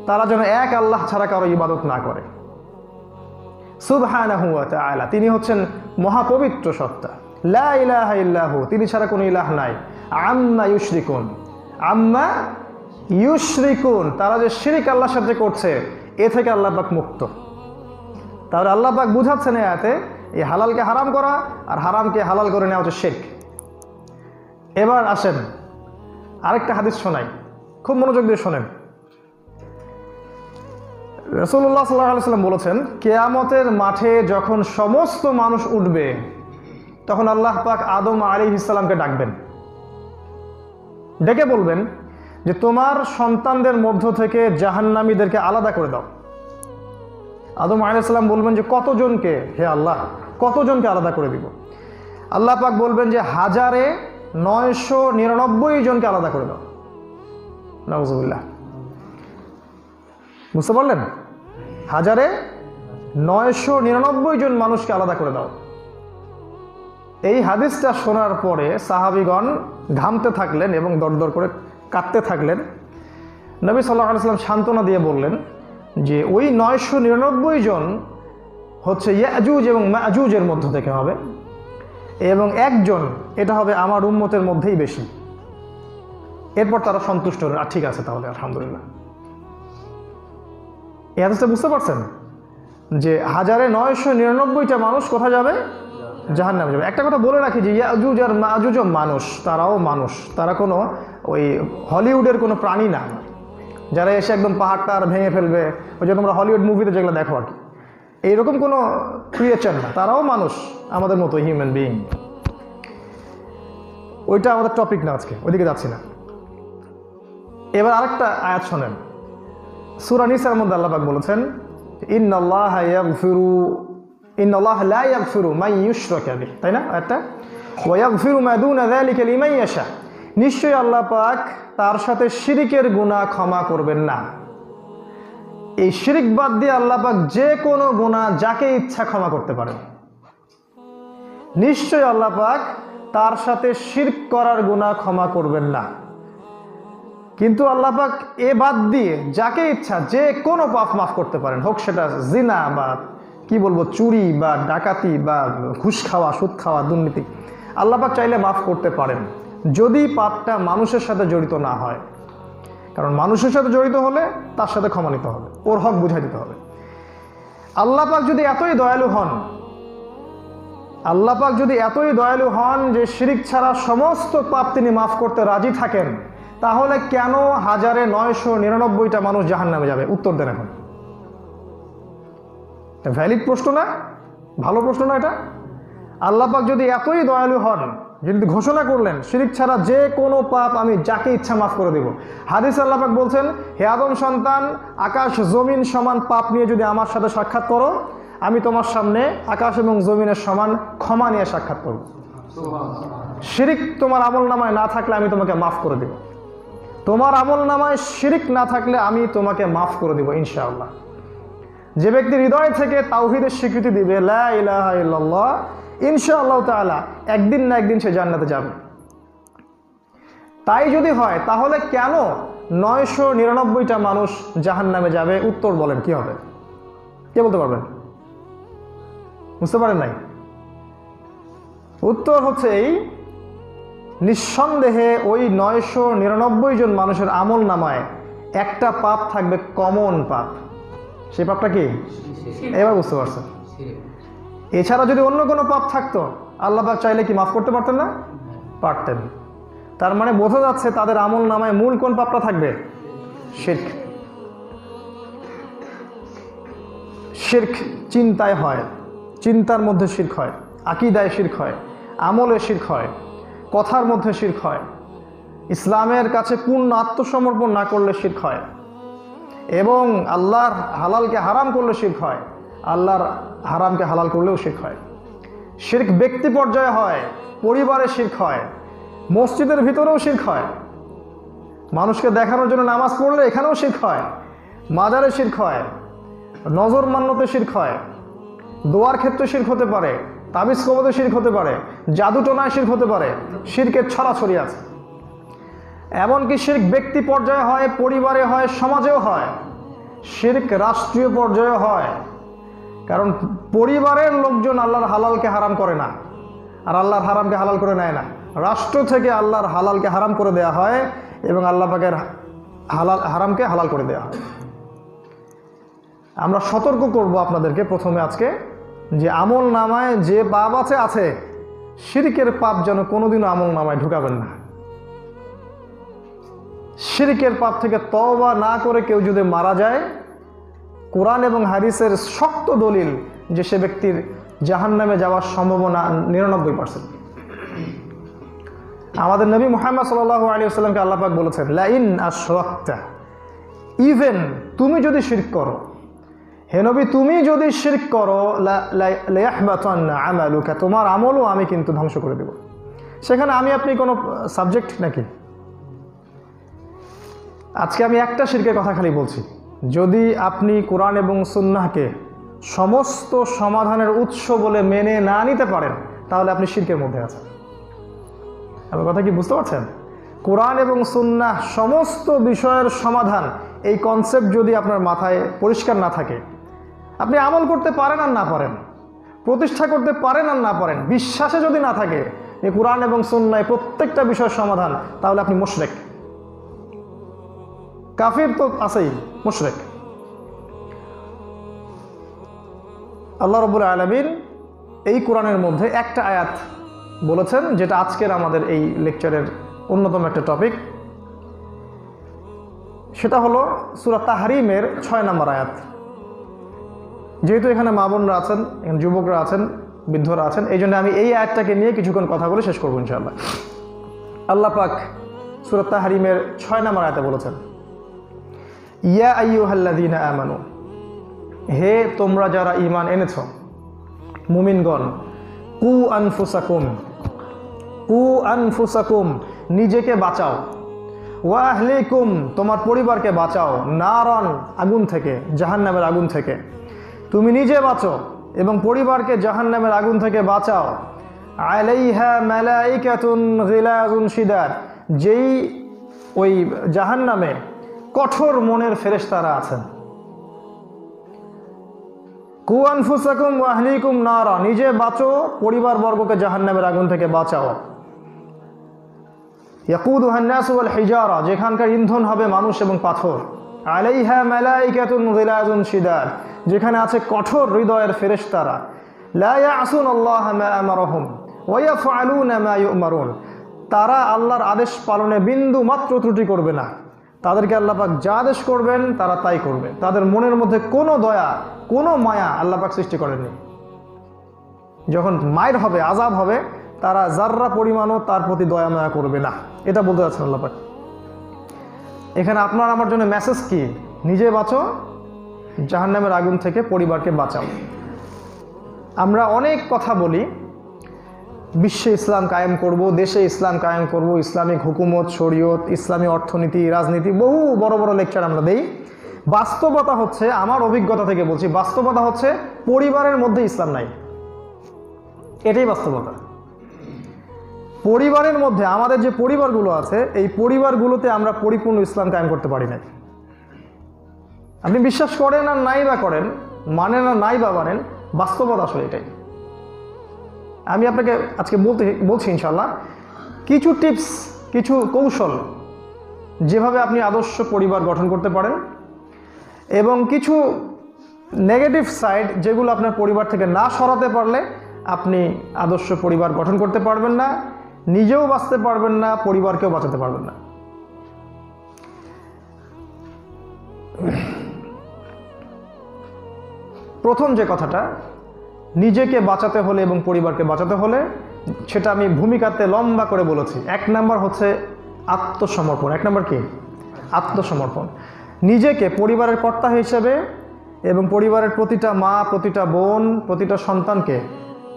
তারা যেন এক আল্লাহ ছাড়া কারো ইবাদত না করে। সুবহানাহু ওয়া তাআলা, তিনি হচ্ছেন মহাপবিত্র সত্তা। লা ইলাহা ইল্লাহু, তিনি ছাড়া কোনো ইলাহ নাই। আম্মা ইউশরিকুন, তারা যে শিরক আল্লাহর সাথে করছে এ থেকে আল্লাহ পাক মুক্ত। তাহলে আল্লাহ পাক বুঝাচ্ছেন এই আয়াতে এই হালালকে হারাম করা আর হারামকে হালাল করে নেওয়া হচ্ছে শিরক। এবার আসেন আরেকটা হাদিস শোনাই, খুব মনোযোগ দিয়ে শোনেন। রাসূলুল্লাহ সাল্লাল্লাহু আলাইহি ওয়াসাল্লাম বলেছেন, কিয়ামতের মাঠে যখন সমস্ত মানুষ উঠবে, তখন আল্লাহ পাক আদম আলাইহিস সালামকে ডাকবেন, ডেকে বলবেন যে তোমার সন্তানদের মধ্য থেকে জাহান্নামীদেরকে আলাদা করে দাও। আদম আলাইহিস সালাম বলবেন যে কতজনকে, হে আল্লাহ, কতজনকে আলাদা করে দিব? আল্লাহ পাক বলবেন যে 1999 জনকে আলাদা করে দাও। নাউযুবিল্লাহ, বুঝতে পারলেন? 1999 জন মানুষকে আলাদা করে দাও। এই হাদিসটা শোনার পরে সাহাবীগণ ঘামতে থাকলেন এবং দরদর করে কাঁদতে থাকলেন। নবী সাল্লাল্লাহু আলাইহি ওয়াসাল্লাম সান্ত্বনা দিয়ে বললেন যে ওই 999 জন হচ্ছে ইয়াজুজ এবং মাজুজের মধ্য থেকে হবে, এবং একজন এটা হবে আমার উম্মতের মধ্যেই বেশি। এরপর তারা সন্তুষ্ট হলেন, আর ঠিক আছে তাহলে আলহামদুলিল্লাহ। এই হাদিসটা বুঝতে পারছেন যে 1999টা মানুষ কোথায় যাবে? জাহান্নামে যাবে। একটা কথা বলে রাখি যে ইয়াজুজ আর মাজুজও মানুষ, তারাও মানুষ, তারা কোনো ওই হলিউডের কোনো প্রাণী না যারা এসে একদম পাহাড়টা আর ভেঙে ফেলবে, ওই যে তোমরা হলিউড মুভিতে যেগুলো দেখো আর কি, এইরকম কোনো ক্রিয়েচার না, তারাও মানুষ আমাদের মতো, হিউম্যান বিইং। ওইটা আমাদের টপিক না, আজকে ওইদিকে যাচ্ছি না। এবার আরেকটা আয়াত শোনেন, সূরা নিসার মধ্যে আল্লাহ পাক বলেছেন, ইন্নাল্লাহা লা ইয়াগফিরু মান ইউশরাকা বিহি, তাই না আয়াতটা? ওয়া ইয়াগফিরু মা দুনা যালিকা লিমান ইয়াশা, নিশ্চয়ই আল্লাহ পাক তার সাথে শিরিকের গুনাহ ক্ষমা করবেন না। এই শিরিক বাদ দিয়ে আল্লাহ পাক যে কোনো গুনাহ যাকে ইচ্ছা ক্ষমা করতে পারেন। নিশ্চয়ই আল্লাহ পাক তার সাথে শিরক করার গুনাহ ক্ষমা করবেন না, কিন্তু আল্লাহ পাক এ বাদ দিয়ে যাকে ইচ্ছা যে কোনো পাপ মাফ করতে পারেন, হোক সেটা জিনা বা কি বলবো চুরি বা ডাকাতি বা ঘুষ খাওয়া, সুদ খাওয়া, দুর্নীতি, আল্লাহ পাক চাইলে মাফ করতে পারেন যদি পাপটা মানুষের সাথে জড়িত না হয়। কারণ মানুষের সাথে জড়িত হলে তার সাথে ক্ষমা নিতে হবে, ওর হক বুঝাই দিতে হবে। আল্লাহ পাক যদি এতই দয়ালু হন, আল্লাহ পাক যদি এতই দয়ালু হন যে শিরিক ছাড়া সমস্ত পাপ তিনি মাফ করতে রাজি থাকেন, তাহলে কেন 1999টা মানুষ জাহান্নামে যাবে? উত্তর দেন এখন। ভ্যালিড প্রশ্ন না? ভালো প্রশ্ন না এটা? আল্লাহ পাক যদি এতই দয়ালু হন, যদি ঘোষণা করলেন শিরক ছাড়া যে কোনো পাপ আমি যাকে ইচ্ছা মাফ করে দেব। হাদিস আল্লাহ পাক বলছেন, হে আদম সন্তান, আকাশ জমিন সমান পাপ নিয়ে যদি আমার সাথে সাক্ষাৎ করো, আমি তোমার সামনে আকাশ এবং জমিনের সমান ক্ষমা নিয়ে সাক্ষাৎ করব। শিরিক তোমার আমল নামায় না থাকলে আমি তোমাকে মাফ করে দেব। তোমার আমল নামায় শিরিক না থাকলে আমি তোমাকে মাফ করে দেব ইনশাআল্লাহ। যে ব্যক্তি হৃদয় থেকে তাওহীদের স্বীকৃতি দিবে, লা ইলাহা ইল্লাল্লাহ, ইনশাআল্লাহ তাআলা একদিন না একদিন সে জান্নাতে যাবে। তাই যদি হয় তাহলে কেন 999টা মানুষ জাহান্নামে যাবে? উত্তর বলেন, কি হবে? কে বলতে পারবেন? বুঝতে পারেন নাই? উত্তর হচ্ছে এই, নিঃসন্দেহে ওই 999 জন মানুষের আমল নামায় একটা পাপ থাকবে, কমন পাপ। সেই পাপটা কি? এবার বুঝতে পারছেন? এছাড়া যদি অন্য কোনো পাপ থাকতো, আল্লাহ পাক চাইলে কি মাফ করতে পারতেন না? পারতেন। তার মানে বোঝা যাচ্ছে তাদের আমল নামায় মূল কোন পাপটা থাকবে? শিরক। শিরক চিন্তায় হয়, চিন্তার মধ্যে শিরক হয়, আকীদায় শিরক হয়, আমলে শিরক হয়, কথার মধ্যে শিরক হয়, ইসলামের কাছে পূর্ণ আত্মসমর্পণ না করলে শিরক হয়, এবং আল্লাহর হালালকে হারাম করলে শিরক হয়, আল্লাহর হারামকে হালাল করলেও শিরক হয়। শিরক ব্যক্তি পর্যায়ে হয়, পরিবারে শিরক হয়, মসজিদের ভিতরেও শিরক হয়, মানুষকে দেখানোর জন্য নামাজ পড়লে এখানেও শিরক হয়, মাজারে শিরক হয়, নজর মান্যতে শিরক হয়, দোয়ার ক্ষেত্রে শিরক হতে পারে, তাবিজ কবতে শিরক হতে পারে, জাদু টোনায় শিরক হতে পারে, শিরকের ছড়াছড়ি আছে। এমনকি শিরক ব্যক্তি পর্যায়ে হয়, পরিবারে হয়, সমাজেও হয়, শিরক রাষ্ট্রীয় পর্যায়ে হয়। কারণ পরিবারের লোকজন আল্লাহর হালালকে হারাম করে না, আর আল্লাহর হারামকে হালাল করে নেয় না। রাষ্ট্র থেকে আল্লাহর হালালকে হারাম করে দেয়া হয় এবং আল্লাহ পাকের হারামকে হালাল করে দেয়া হয়। আমরা সতর্ক করব আপনাদেরকে প্রথমে আজকে, যে আমল নামায় যে পাপ আছে শিরকের পাপ যেন কোনোদিনও আমল নামায় ঢুকাবেন না। শিরকের পাপ থেকে তওবা না করে কেউ যদি মারা যায়, কোরআন এবং হাদিসের শক্ত দলিল যে সে ব্যক্তির জাহান্নামে যাওয়ার সম্ভাবনা 99%। আমাদের নবী মুহাম্মদ সাল্লাল্লাহু আলাইহি ওয়াসাল্লামকে আল্লাহ পাক বলেছেন, লা ইন আশরাকতা, ইভেন তুমি যদি শিরক করো, হে নবী তুমি যদি শিরক করো, লা ইয়াহবাতান্না আমালুকা, তোমার আমলও আমি কিন্তু ধ্বংস করে দেব। সেখানে আমি আপনি কোনো সাবজেক্ট নাকি? আজকে আমি একটা শিরকের কথা খালি বলছি, যদি আপনি কোরআন এবং সুন্নাহকে সমস্ত সমাধানের উৎস বলে মেনে না নিতে পারেন, তাহলে আপনি শিরকের মধ্যে আছেন। আমার কথা কি বুঝতে পারছেন? কোরআন এবং সুন্নাহ সমস্ত বিষয়ের সমাধান, এই কনসেপ্ট যদি আপনার মাথায় পরিষ্কার না থাকে, আপনি আমল করতে পারেন আর না পারেন, প্রতিষ্ঠা করতে পারেন আর না পারেন, বিশ্বাসে যদি না থাকে যে কোরআন এবং সুন্নাহয় প্রত্যেকটা বিষয়ের সমাধান, তাহলে আপনি মুশরিক। কাফির তো আছেই, মুশরিক। আল্লাহ রাব্বুল আলামিন এই কোরআনের মধ্যে একটা আয়াত বলেছেন, যেটা আজকের আমাদের এই লেকচারের অন্যতম একটা টপিক। সেটা হলো সূরা তাহরিমের 6 নম্বর আয়াত। যেহেতু এখানে মা বোনরা আছেন, এখানে যুবকরা আছেন, বৃদ্ধরা আছেন, এই জন্য আমি এই আয়াতটাকে নিয়ে কিছুক্ষণ কথা বলে শেষ করবো ইনশাআল্লাহ। আল্লাহ পাক সূরা তাহরিমের 6 নম্বর আয়াতে বলেছেন, ইয়া আইয়ুহাল্লাযীনা আমানু, হে তোমরা যারা ঈমান এনেছ, মুমিনগণ, কু আনফুসাকুম, নিজেকে বাঁচাও, ওয়া আহলিকুম, তোমার পরিবারকে বাঁচাও, নারান, আগুন থেকে, জাহান্নামের আগুন থেকে। তুমি নিজে বাঁচো এবং পরিবারকে জাহান্নামের আগুন থেকে বাঁচাও। আলাইহা মালাইকাতুন গিলাযুন শিদাদ, যেই ওই জাহান্নামে কঠোর মনের ফেরেশতারা আছেন। কু আনফুসাকুম ওয়া আহলিকুম নারা, নিজে বাঁচো, পরিবারবর্গকে জাহান্নামের আগুন থেকে বাঁচাও। ইয়াকুদুহান নাসু ওয়াল হিজারা, যেখানকার ইন্ধন হবে মানুষ এবং পাথর। আলাইহা মালাইকাতুন গিলাযুন শিদাদ, যেখানে আছে কঠোর হৃদয়ের ফেরেশতারা। লা ইয়াসুনাল্লাহা মা আমারহুম ওয়া ইয়াফআলুনা মা ইউমারুন, তারা আল্লাহর আদেশ পালনে বিন্দু মাত্র ত্রুটি করবে না। তাদেরকে আল্লাহ পাক যা আদেশ করবেন তারা তাই করবে। তাদের মনের মধ্যে কোনো দয়া, কোনো মায়া আল্লাহ পাক সৃষ্টি করেননি। যখন মায়ের হবে, আযাব হবে, তারা যাররা পরিমাণও তার প্রতি দয়া মায়া করবে না। এটা বলতে যাচ্ছেন আল্লাহ পাক। এখানে আপনার আমার জন্য মেসেজ কি? নিজে বাঁচো, জাহান্নামের আগুন থেকে পরিবারকে বাঁচাও। আমরা অনেক কথা বলি, বিশ্বে ইসলাম কায়েম করব, দেশে ইসলাম কায়েম করব, ইসলামিক হুকুমত, শরীয়ত, ইসলামী অর্থনীতি, রাজনীতি, বহু বড় বড় লেকচার আমরা দেই। বাস্তবতা হচ্ছে, আমার অভিজ্ঞতা থেকে বলছি, বাস্তবতা হচ্ছে পরিবারের মধ্যে ইসলাম নাই। এটাই বাস্তবতা। পরিবারের মধ্যে, আমাদের যে পরিবারগুলো আছে, এই পরিবারগুলোতে আমরা পরিপূর্ণ ইসলাম কায়েম করতে পারি না। আপনি বিশ্বাস করেন আর নাই বা করেন, মানেন আর নাই বা মানেন, বাস্তবতা আসলে এটাই। আমি আপনাকে আজকে বলছি ইনশাল্লাহ কিছু টিপস, কিছু কৌশল, যেভাবে আপনি আদর্শ পরিবার গঠন করতে পারেন, এবং কিছু নেগেটিভ সাইড যেগুলো আপনার পরিবার থেকে না সরাতে পারলে আপনি আদর্শ পরিবার গঠন করতে পারবেন না, নিজেও বাঁচতে পারবেন না, পরিবারকেও বাঁচাতে পারবেন না। প্রথম যে কথাটা, নিজেকে বাঁচাতে হলে এবং পরিবারকে বাঁচাতে হলে, সেটা আমি ভূমিকাতে লম্বা করে বলেছি। 1 নাম্বার হচ্ছে আত্মসমর্পণ। 1 নাম্বার কি? আত্মসমর্পণ। নিজেকে পরিবারের কর্তা হিসেবে এবং পরিবারের প্রতিটা মা, প্রতিটা বোন, প্রতিটা সন্তানকে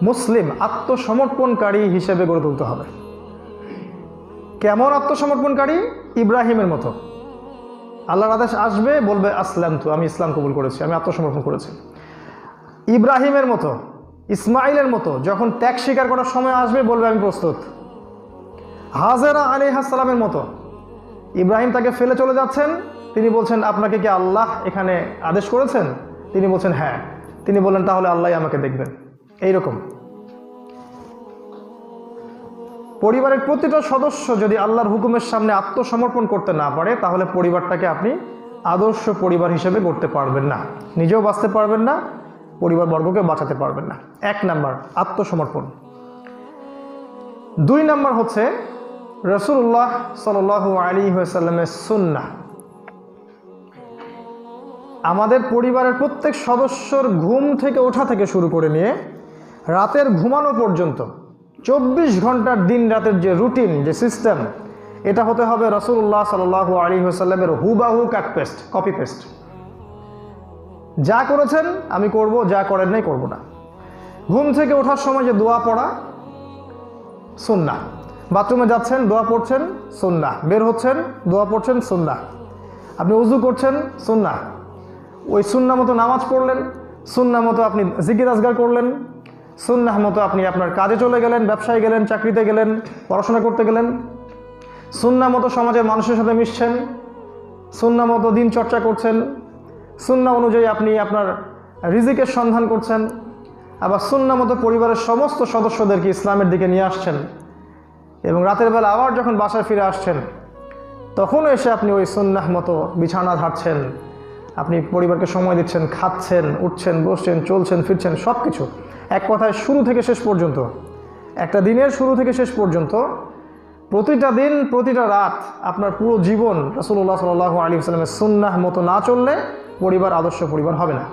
মুসলিম আত্মসমর্পণকারী হিসেবে গড়ে তুলতে হবে। কেমন আত্মসমর্পণকারী? ইব্রাহিমের মতো। আল্লাহর আদেশ আসবে, বলবে আসলামতু, আমি ইসলাম কবুল করেছি, আমি আত্মসমর্পণ করেছি। ইব্রাহিমের মতো, ইসমাইলের মতো যখন ত্যাগ স্বীকার করার সময় আসবে, বলবে আমি প্রস্তুত। হাজেরা আলাইহিস সালামের মতো, ইব্রাহিম তাকে ফেলে চলে যাচ্ছেন, তিনি বলছেন আপনাকে কি আল্লাহ এখানে আদেশ করেছেন? তিনি বলছেন হ্যাঁ। তিনি বললেন তাহলে আল্লাহই আমাকে দেখবেন। এইরকম পরিবারের প্রতিটা সদস্য যদি আল্লাহর হুকুমের সামনে আত্মসমর্পণ করতে না পারে, তাহলে পরিবারটাকে আপনি আদর্শ পরিবার হিসেবে গড়তে পারবেন না, নিজেও বাঁচতে পারবেন না, পরিবারবর্গকে বাঁচাতে পারবেন না। 1 নাম্বার আত্মসমর্পণ। 2 নাম্বার হচ্ছে রাসূলুল্লাহ সাল্লাল্লাহু আলাইহি ওয়াসাল্লামের সুন্নাহ। আমাদের পরিবারের প্রত্যেক সদস্যর ঘুম থেকে ওঠা থেকে শুরু করে নিয়ে রাতের ঘুমানো পর্যন্ত 24 ঘন্টার দিন রাতের যে রুটিন, যে সিস্টেম, এটা হতে হবে রাসূলুল্লাহ সাল্লাল্লাহু আলাইহি ওয়াসাল্লামের হুবাহু কাট-পেস্ট, কপি পেস্ট। যা করেছেন আমি করব, যা করেন নাই করব না। ঘুম থেকে ওঠার সময় যে দোয়া পড়া, সুন্নাহ। বাথরুমে যাচ্ছেন, দোয়া পড়ছেন, সুন্নাহ। বের হচ্ছেন, দোয়া পড়ছেন, সুন্নাহ। আপনি ওযু করছেন, সুন্নাহ। ওই সুন্নাহ মতো নামাজ পড়লেন, সুন্নাহ মতো আপনি জিকির আজগার করলেন, সুন্নাহ মতো আপনি আপনার কাজে চলে গেলেন, ব্যবসায় গেলেন, চাকরিতে গেলেন, পড়াশোনা করতে গেলেন, সুন্নাহ মতো সমাজের মানুষের সাথে মিশছেন, সুন্নাহ মতো দিন চর্চা করছেন, সুন্নাহ অনুযায়ী আপনি আপনার রিজিকের সন্ধান করছেন, আবার সুন্নাহ মতো পরিবারের সমস্ত সদস্যদেরকে ইসলামের দিকে নিয়ে আসছেন, এবং রাতের বেলা আবার যখন বাসায় ফিরে আসছেন তখনও এসে আপনি ওই সুন্নাহ মতো বিছানা ঝাড়ছেন, আপনি পরিবারকে সময় দিচ্ছেন, খাচ্ছেন, উঠছেন, বসছেন, চলছেন, ফিরছেন, সব কিছু। এক কথায় শুরু থেকে শেষ পর্যন্ত, একটা দিনের শুরু থেকে শেষ পর্যন্ত, প্রতিটা দিন, প্রতিটা রাত, আপনার পুরো জীবন রাসূলুল্লাহ সাল্লাল্লাহু আলাইহি ওয়াসাল্লামের সুন্নাহ মতো না চললে পরিবার আদর্শ পরিবার হবে না।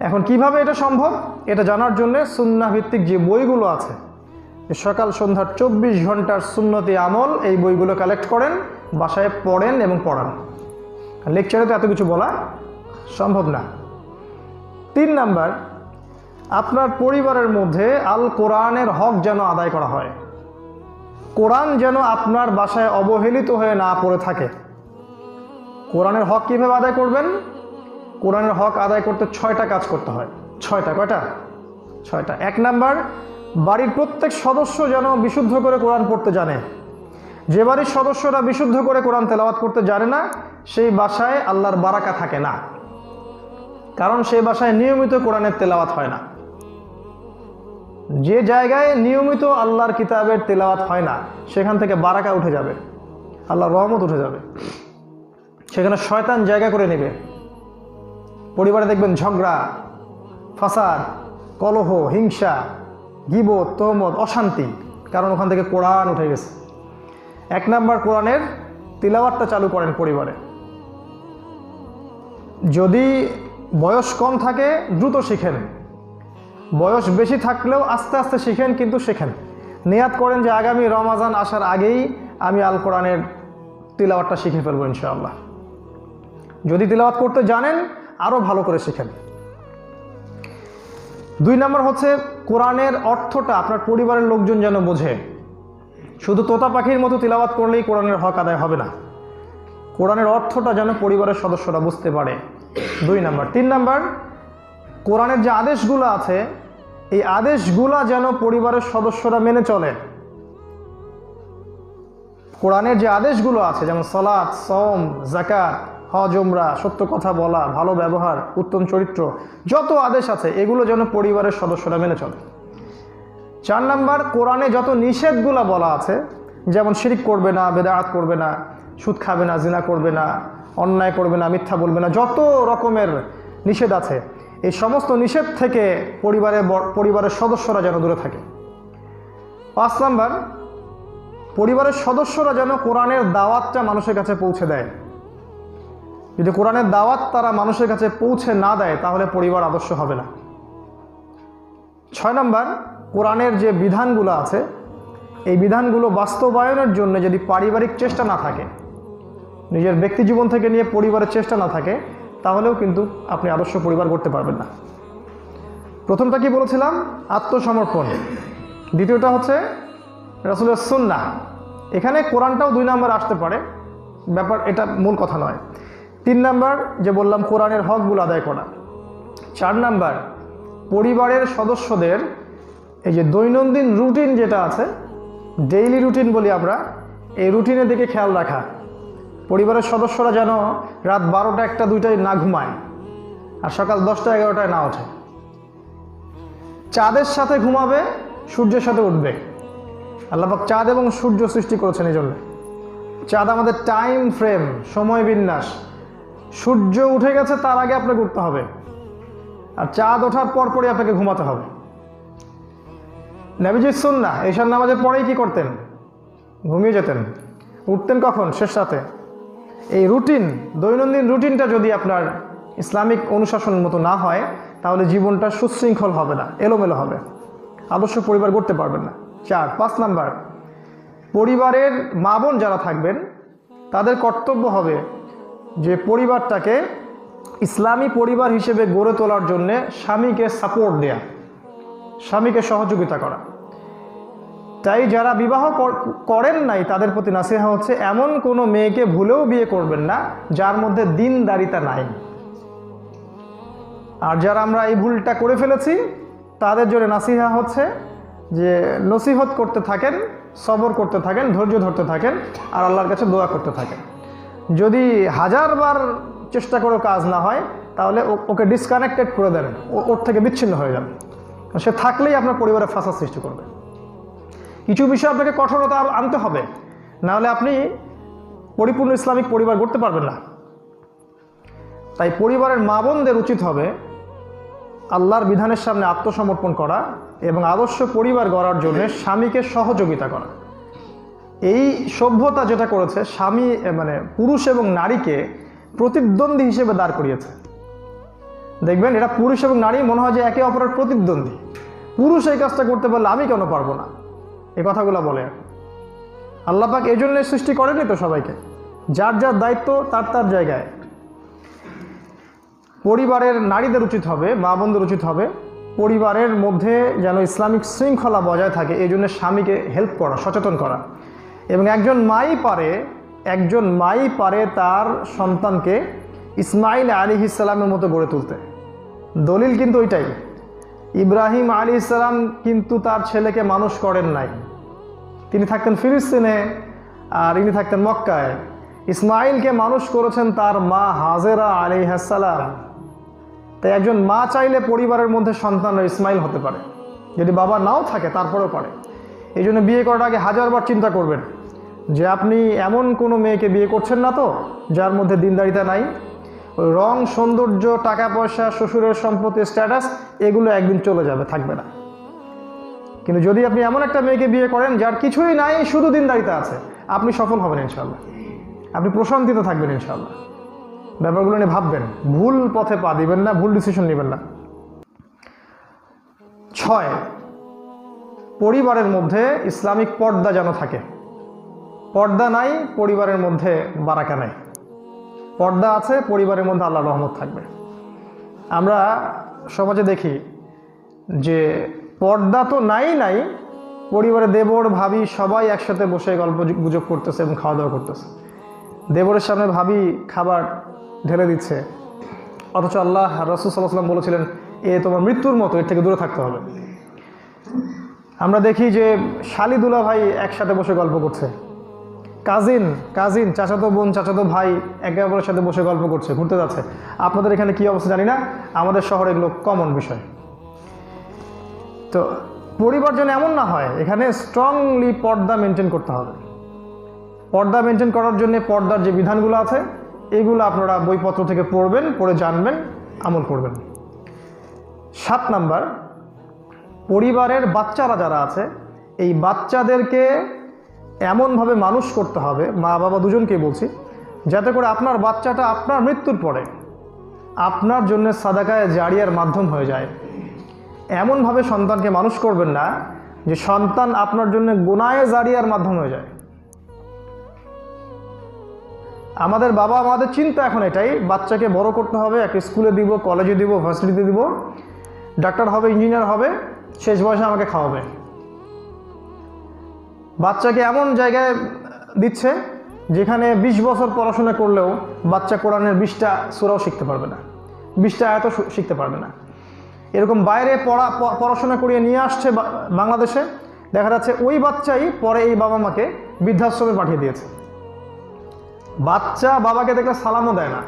এখন কিভাবে এটা সম্ভব? এটা জানার জন্য সুন্নাহ ভিত্তিক যে বইগুলো আছে, সকাল সন্ধ্যার 24 ঘন্টার সুন্নতি আমল, এই বইগুলো কালেক্ট করেন, বাসায় পড়েন এবং পড়ান। লেকচারে তো এত কিছু বলা সম্ভব না। 3 নাম্বার, আপনার পরিবারের মধ্যে আল কোরআনের হক যেন আদায় করা হয়। কোরআন যেন আপনার বাসায় অবহেলিত হয়ে না পড়ে থাকে। কোরআনের হক কীভাবে আদায় করবেন? কোরআনের হক আদায় করতে 6টা কাজ করতে হয়। 6টা, কয়টা? 6টা। 1 নাম্বার, বাড়ির প্রত্যেক সদস্য যেন বিশুদ্ধ করে কোরআন পড়তে জানে। যে বাড়ির সদস্যরা বিশুদ্ধ করে কোরআন তেলাওয়াত করতে জানে না, সেই বাসায় আল্লাহর বারাকা থাকে না, কারণ সেই বাসায় নিয়মিত কোরআনের তেলাওয়াত হয় না। যে জায়গায় নিয়মিত আল্লাহর কিতাবের তেলাওয়াত হয় না, সেখান থেকে বারাকা উঠে যাবে, আল্লাহর রহমত উঠে যাবে, সেখানে শয়তান জায়গা করে নেবে। পরিবারে দেখবেন ঝগড়া, ফাসাদ, কলহ, হিংসা, গীবত, তহমত, অশান্তি, কারণ ওখান থেকে কোরআন উঠে গেছে। 1 নাম্বার, কোরআনের তিলাওয়াতটা চালু করেন পরিবারে। যদি বয়স কম থাকে দ্রুত শিখেন, বয়স বেশি থাকলেও আস্তে আস্তে শিখেন, কিন্তু শেখেন। নিয়াত করেন যে আগামী রমাজান আসার আগেই আমি আল কোরআনের তিলাওয়াতটা শিখে ফেলবো ইনশাআল্লাহ। যদি তিলাওয়াত করতে জানেন আরও ভালো করে শিখেন। 2 নম্বর হচ্ছে কোরআনের অর্থটা আপনার পরিবারের লোকজন যেন বোঝে। শুধু তোতা পাখির মতো তিলাওয়াত করলেই কোরআনের হক আদায় হবে না, কোরআনের অর্থটা যেন পরিবারের সদস্যরা বুঝতে পারে। 2 নম্বর। 3 নম্বর, কোরআনের যে আদেশগুলো আছে এই আদেশগুলা যেন পরিবারের সদস্যরা মেনে চলে। কোরআনের যে আদেশগুলো আছে যেমন সালাত, সওম, যাকাত, হজ, উমরা, সত্য কথা বলা, ভালো ব্যবহার, উত্তম চরিত্র, যত আদেশ আছে এগুলো যেন পরিবারের সদস্যরা মেনে চলে। 4 নম্বর, কোরআনে যত নিষেধগুলো বলা আছে যেমন শিরক করবে না, বেদাত করবে না, সুদ খাবে না, জিনা করবে না, অন্যায় করবে না, মিথ্যা বলবে না, যত রকমের নিষেধ আছে এই সমস্ত নিষেধ থেকে পরিবারের সদস্যরা যেন দূরে থাকে। 5 নম্বর, পরিবারের সদস্যরা যেন কোরআনের দাওয়াতটা মানুষের কাছে পৌঁছে দেয়। যদি কোরআনের দাওয়াত তারা মানুষের কাছে পৌঁছে না দেয় তাহলে পরিবার আদর্শ হবে না। 6 নম্বর, কোরআনের যে বিধানগুলো আছে এই বিধানগুলো বাস্তবায়নের জন্য যদি পারিবারিক চেষ্টা না থাকে, নিজের ব্যক্তি জীবন থেকে নিয়ে পরিবারের চেষ্টা না থাকে, তাহলেও কিন্তু আপনি আদর্শ পরিবার করতে পারবেন না। প্রথমটা কি বলেছিলাম? আত্মসমর্পণ। দ্বিতীয়টা হচ্ছে রাসূলের সুন্নাহ। এখানে কোরআনটাও 2 নম্বর আসতে পারে, ব্যাপার এটা মূল কথা নয়। 3 নম্বর যে বললাম কোরআনের হকগুলো আদায় করা। 4 নম্বর, পরিবারের সদস্যদের এই যে দৈনন্দিন রুটিন যেটা আছে, ডেইলি রুটিন বলি আমরা, এই রুটিনের দিকে খেয়াল রাখা। পরিবারের সদস্যরা যেন রাত 12টা, 1টা, 2টায় না ঘুমায় আর সকাল 10টা, 11টায় না ওঠে। চাঁদের সাথে ঘুমাবে, সূর্যের সাথে উঠবে। আল্লাহ পাক চাঁদ এবং সূর্য সৃষ্টি করেছেন এই জন্য। চাঁদ আমাদের টাইম ফ্রেম, সময় বিন্যাস। সূর্য উঠে গেছে তার আগে আপনাকে উঠতে হবে, আর চাঁদ ওঠার পরপরই আপনাকে ঘুমাতে হবে। নবীজির সুন্নাহ, এশার নামাজের পরেই কি করতেন? ঘুমিয়ে যেতেন। উঠতেন কখন? শেষ রাতে। এই রুটিন, দৈনন্দিন রুটিনটা যদি আপনার ইসলামিক অনুশাসনের মতো না হয় তাহলে জীবনটা সুশৃঙ্খল হবে না, এলোমেলো হবে, আদর্শ পরিবার গড়তে পারবেন না। 5 নম্বর, পরিবারের মা বোন যারা থাকবেন তাদের কর্তব্য হবে যে পরিবারটাকে ইসলামী পরিবার হিসেবে গড়ে তোলার জন্যে স্বামীকে সাপোর্ট দেয়া, স্বামীকে সহযোগিতা করা। তাই যারা বিবাহ করেন নাই তাদের প্রতি নাসিহা হচ্ছে এমন কোনো মেয়েকে ভুলেও বিয়ে করবেন না যার মধ্যে দিনদারিতা নাই। আর যারা আমরা এই ভুলটা করে ফেলেছি তাদের জন্য নাসিহা হচ্ছে যে নসিহত করতে থাকেন, সবর করতে থাকেন, ধৈর্য ধরতে থাকেন আর আল্লাহর কাছে দোয়া করতে থাকেন। যদি 1000 বার চেষ্টা করেও কাজ না হয় তাহলে ওকে ডিসকানেক্টেড করে দেন, ওর থেকে বিচ্ছিন্ন হয়ে যান। সে থাকলেই আপনার পরিবারে ফাসাদ সৃষ্টি করবে। কিছু বিষয় আপনাকে কঠোরতা আনতে হবে, নাহলে আপনি পরিপূর্ণ ইসলামিক পরিবার গড়তে পারবেন না। তাই পরিবারের মা বোনদের উচিত হবে আল্লাহর বিধানের সামনে আত্মসমর্পণ করা এবং আদর্শ পরিবার গড়ার জন্য স্বামীকে সহযোগিতা করা। এই সভ্যতা যেটা করেছে, স্বামী মানে পুরুষ এবং নারীকে প্রতিদ্বন্দ্বী হিসেবে দাঁড় করিয়েছে। দেখবেন এরা পুরুষ এবং নারী মনে হয় যে একে অপরের প্রতিদ্বন্দ্বী। পুরুষ এই কাজটা করতে পারলে আমি কেন পারবো না, এই কথাগুলো বলে। আল্লাহ পাক এই জন্যই সৃষ্টি করেনি তো সবাইকে, যার যার দায়িত্ব তার তার জায়গায়। পরিবারের নারীদের উচিত হবে, মা বোনদের উচিত হবে পরিবারের মধ্যে যেন ইসলামিক শৃঙ্খলা বজায় থাকে এই জন্য স্বামীকে হেল্প করা, সচেতন করা। এবং একজন মাই পারে তার সন্তানকে ইসমাইল আলাইহিস সালামের মতো গড়ে তুলতে। দলিল কিন্তু ওইটাই, ইব্রাহিম আলাইহিস সালাম কিন্তু তার ছেলেকে মানুষ করেন নাই, তিনি থাকতেন ফিলিস্তিনে আর ইনি থাকতেন মক্কায়। ইসমাইলকে মানুষ করেছেন তার মা হাজেরা আলাইহিস সালাম। তাই একজন মা চাইলে পরিবারের মধ্যে সন্তানরা ইসমাইল হতে পারে, যদি বাবা নাও থাকে তারপরেও পারে। এই জন্য বিয়ে করার আগে 1000 বার চিন্তা করবেন যে আপনি এমন কোনো মেয়েকে বিয়ে করছেন না তো যার মধ্যে দিনদারিতা নাই। ওই রং, সৌন্দর্য, টাকা পয়সা, শ্বশুরের সম্পত্তি, স্ট্যাটাস এগুলো একদিন চলে যাবে, থাকবে না। কিন্তু যদি আপনি এমন একটা মেয়েকে বিয়ে করেন যার কিছুই নাই, শুধু দিনদারিতা আছে, আপনি সফল হবেন ইনশাআল্লাহ, আপনি প্রশান্তিতে থাকবেন ইনশাআল্লাহ। ব্যাপারগুলো নিয়ে ভাববেন, ভুল পথে পা দিবেন না, ভুল ডিসিশন নেবেন না। 6, পরিবারের মধ্যে ইসলামিক পর্দা যেন থাকে। পর্দা নাই, পরিবারের মধ্যে বারাকা নাই। পর্দা আছে, পরিবারের মধ্যে আল্লাহর রহমত থাকবে। আমরা সমাজে দেখি যে পর্দা তো নাই, পরিবারে দেবর ভাবি সবাই একসাথে বসে গল্প গুজব করতেছে এবং খাওয়া দাওয়া করতেছে। দেবরের সামনে ভাবি খাবার ঢেলে দিচ্ছে, অথচ আল্লাহ রাসূল সাল্লাল্লাহু আলাইহি ওয়াসাল্লাম বলেছিলেন এ তোমার মৃত্যুর মতো, এর থেকে দূরে থাকতে হবে। আমরা দেখি যে শালি দুলা ভাই একসাথে বসে গল্প করছে, কাজিন চাচাতো বোন চাচাতো ভাই একে অপরের সাথে বসে গল্প করছে, ঘুরতে যাচ্ছে। আপনাদের এখানে কি অবস্থা জানি না, আমাদের শহরে এগুলো কমন বিষয়। তো পরিবার যেন এমন না হয়, এখানে স্ট্রংলি পর্দা মেনটেন করতে হবে। পর্দা মেনটেন করার জন্য পর্দার যে বিধানগুলো আছে এগুলো আপনারা বইপত্র থেকে পড়বেন, পড়ে জানবেন, আমল করবেন। 7 নাম্বার, পরিবারের বাচ্চারা যারা আছে এই বাচ্চাদেরকে এমনভাবে মানুষ করতে হবে, মা বাবা দুজনকেই বলছি, যাতে করে আপনার বাচ্চাটা আপনার মৃত্যুর পরে আপনার জন্য সাদাকায়ে জারিয়ার মাধ্যম হয়ে যায়। এমনভাবে সন্তানকে মানুষ করবেন না যে সন্তান আপনার জন্য গুনায়ে জারিয়ার মাধ্যম হয়ে যায়। আমাদের বাবা আমাদের চিন্তা এখন এটাই, বাচ্চাকে বড় করতে হবে, একটা স্কুলে দিব, কলেজে দিব, ভার্সিটিতে দিব, ডাক্তার হবে, ইঞ্জিনিয়ার হবে, শেষ বয়সে আমাকে খাওয়াবে। বাচ্চাকে এমন জায়গায় দিচ্ছে যেখানে 20 বছর পড়াশোনা করলেও বাচ্চা কোরআনের 20টা সূরাও শিখতে পারবে না, 20টা আয়াতও শিখতে পারবে না। এরকম বাইরে পড়াশোনা করিয়ে নিয়ে আসছে বাংলাদেশে, দেখা যাচ্ছে ওই বাচ্চাই পরে এই বাবা মাকে বৃদ্ধাশ্রমে পাঠিয়ে দিয়েছে। বাচ্চা বাবাকে দেখলে সালামও দেয় না,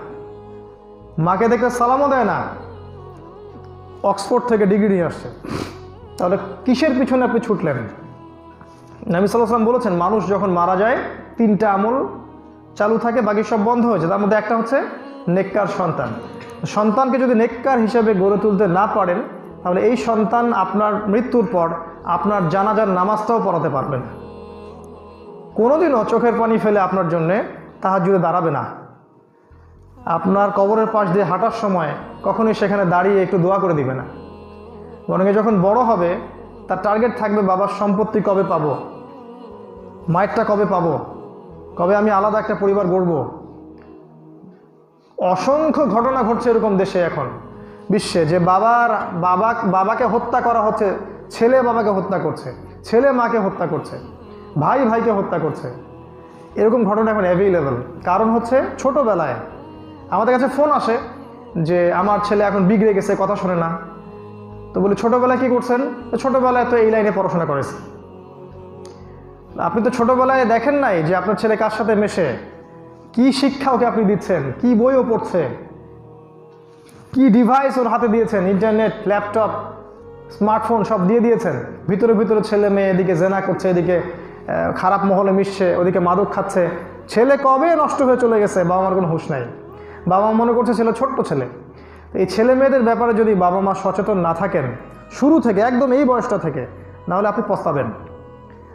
মাকে দেখলে সালামও দেয় না, অক্সফোর্ড থেকে ডিগ্রি নিয়ে আসছে। তাহলে কিসের পিছনে আপনি ছুটলেন? নবী সাল্লাল্লাহু আলাইহি ওয়াসাল্লাম বলেছেন মানুষ যখন মারা যায় 3টা আমল চালু থাকে, বাকি সব বন্ধ হয়েছে। তার মধ্যে একটা হচ্ছে নেককার সন্তান। সন্তানকে যদি নেককার হিসেবে গড়ে তুলতে না পারেন তাহলে এই সন্তান আপনার মৃত্যুর পর আপনার জানাজার নামাজটাও পড়াতে পারবে না, কোনোদিনও চোখের পানি ফেলে আপনার জন্যে তাহাজ্জুদে দাঁড়াবে না, আপনার কবরের পাশ দিয়ে হাঁটার সময় কখনোই সেখানে দাঁড়িয়ে একটু দোয়া করে দিবে না। বরং যখন বড় হবে তার টার্গেট থাকবে বাবার সম্পত্তি কবে পাবো, মায়েরটা কবে পাবো, কবে আমি আলাদা একটা পরিবার গড়ব। অসংখ্য ঘটনা ঘটছে এরকম দেশে এখন বিশ্বে, যে বাবাকে হত্যা করা হচ্ছে, ছেলে বাবাকে হত্যা করছে, ছেলে মাকে হত্যা করছে, ভাই ভাইকে হত্যা করছে। এরকম ঘটনা এখন অ্যাভেলেবল। কারণ হচ্ছে ছোটোবেলায় আমাদের কাছে ফোন আসে যে আমার ছেলে এখন বিগড়ে গেছে, কথা শোনে না। তো বলি ছোটোবেলায় কী করছেন? ছোটোবেলায় তো এই লাইনে পড়াশোনা করেছে। আপনি তো ছোটোবেলায় দেখেন নাই যে আপনার ছেলে কার সাথে মেশে, কি শিক্ষা ওকে আপনি দিচ্ছেন, কি বইও পড়ছে, কি ডিভাইস ওর হাতে দিয়েছেন, ইন্টারনেট, ল্যাপটপ, স্মার্টফোন সব দিয়ে দিয়েছেন। ভিতরে ভিতরে ছেলে মেয়ে এদিকে জেনা করছে, এদিকে খারাপ মহলে মিশছে, ওদিকে মাদক খাচ্ছে। ছেলে কবে নষ্ট হয়ে চলে গেছে, বাবা মার কোনো হুঁশ নাই। বাবা মা মনে করছে ছেলে ছোট্ট ছেলে। এই ছেলে মেয়েদের ব্যাপারে যদি বাবা মা সচেতন না থাকেন শুরু থেকে, একদম এই বয়সটা থেকে, নাহলে আপনি পস্তাবেন।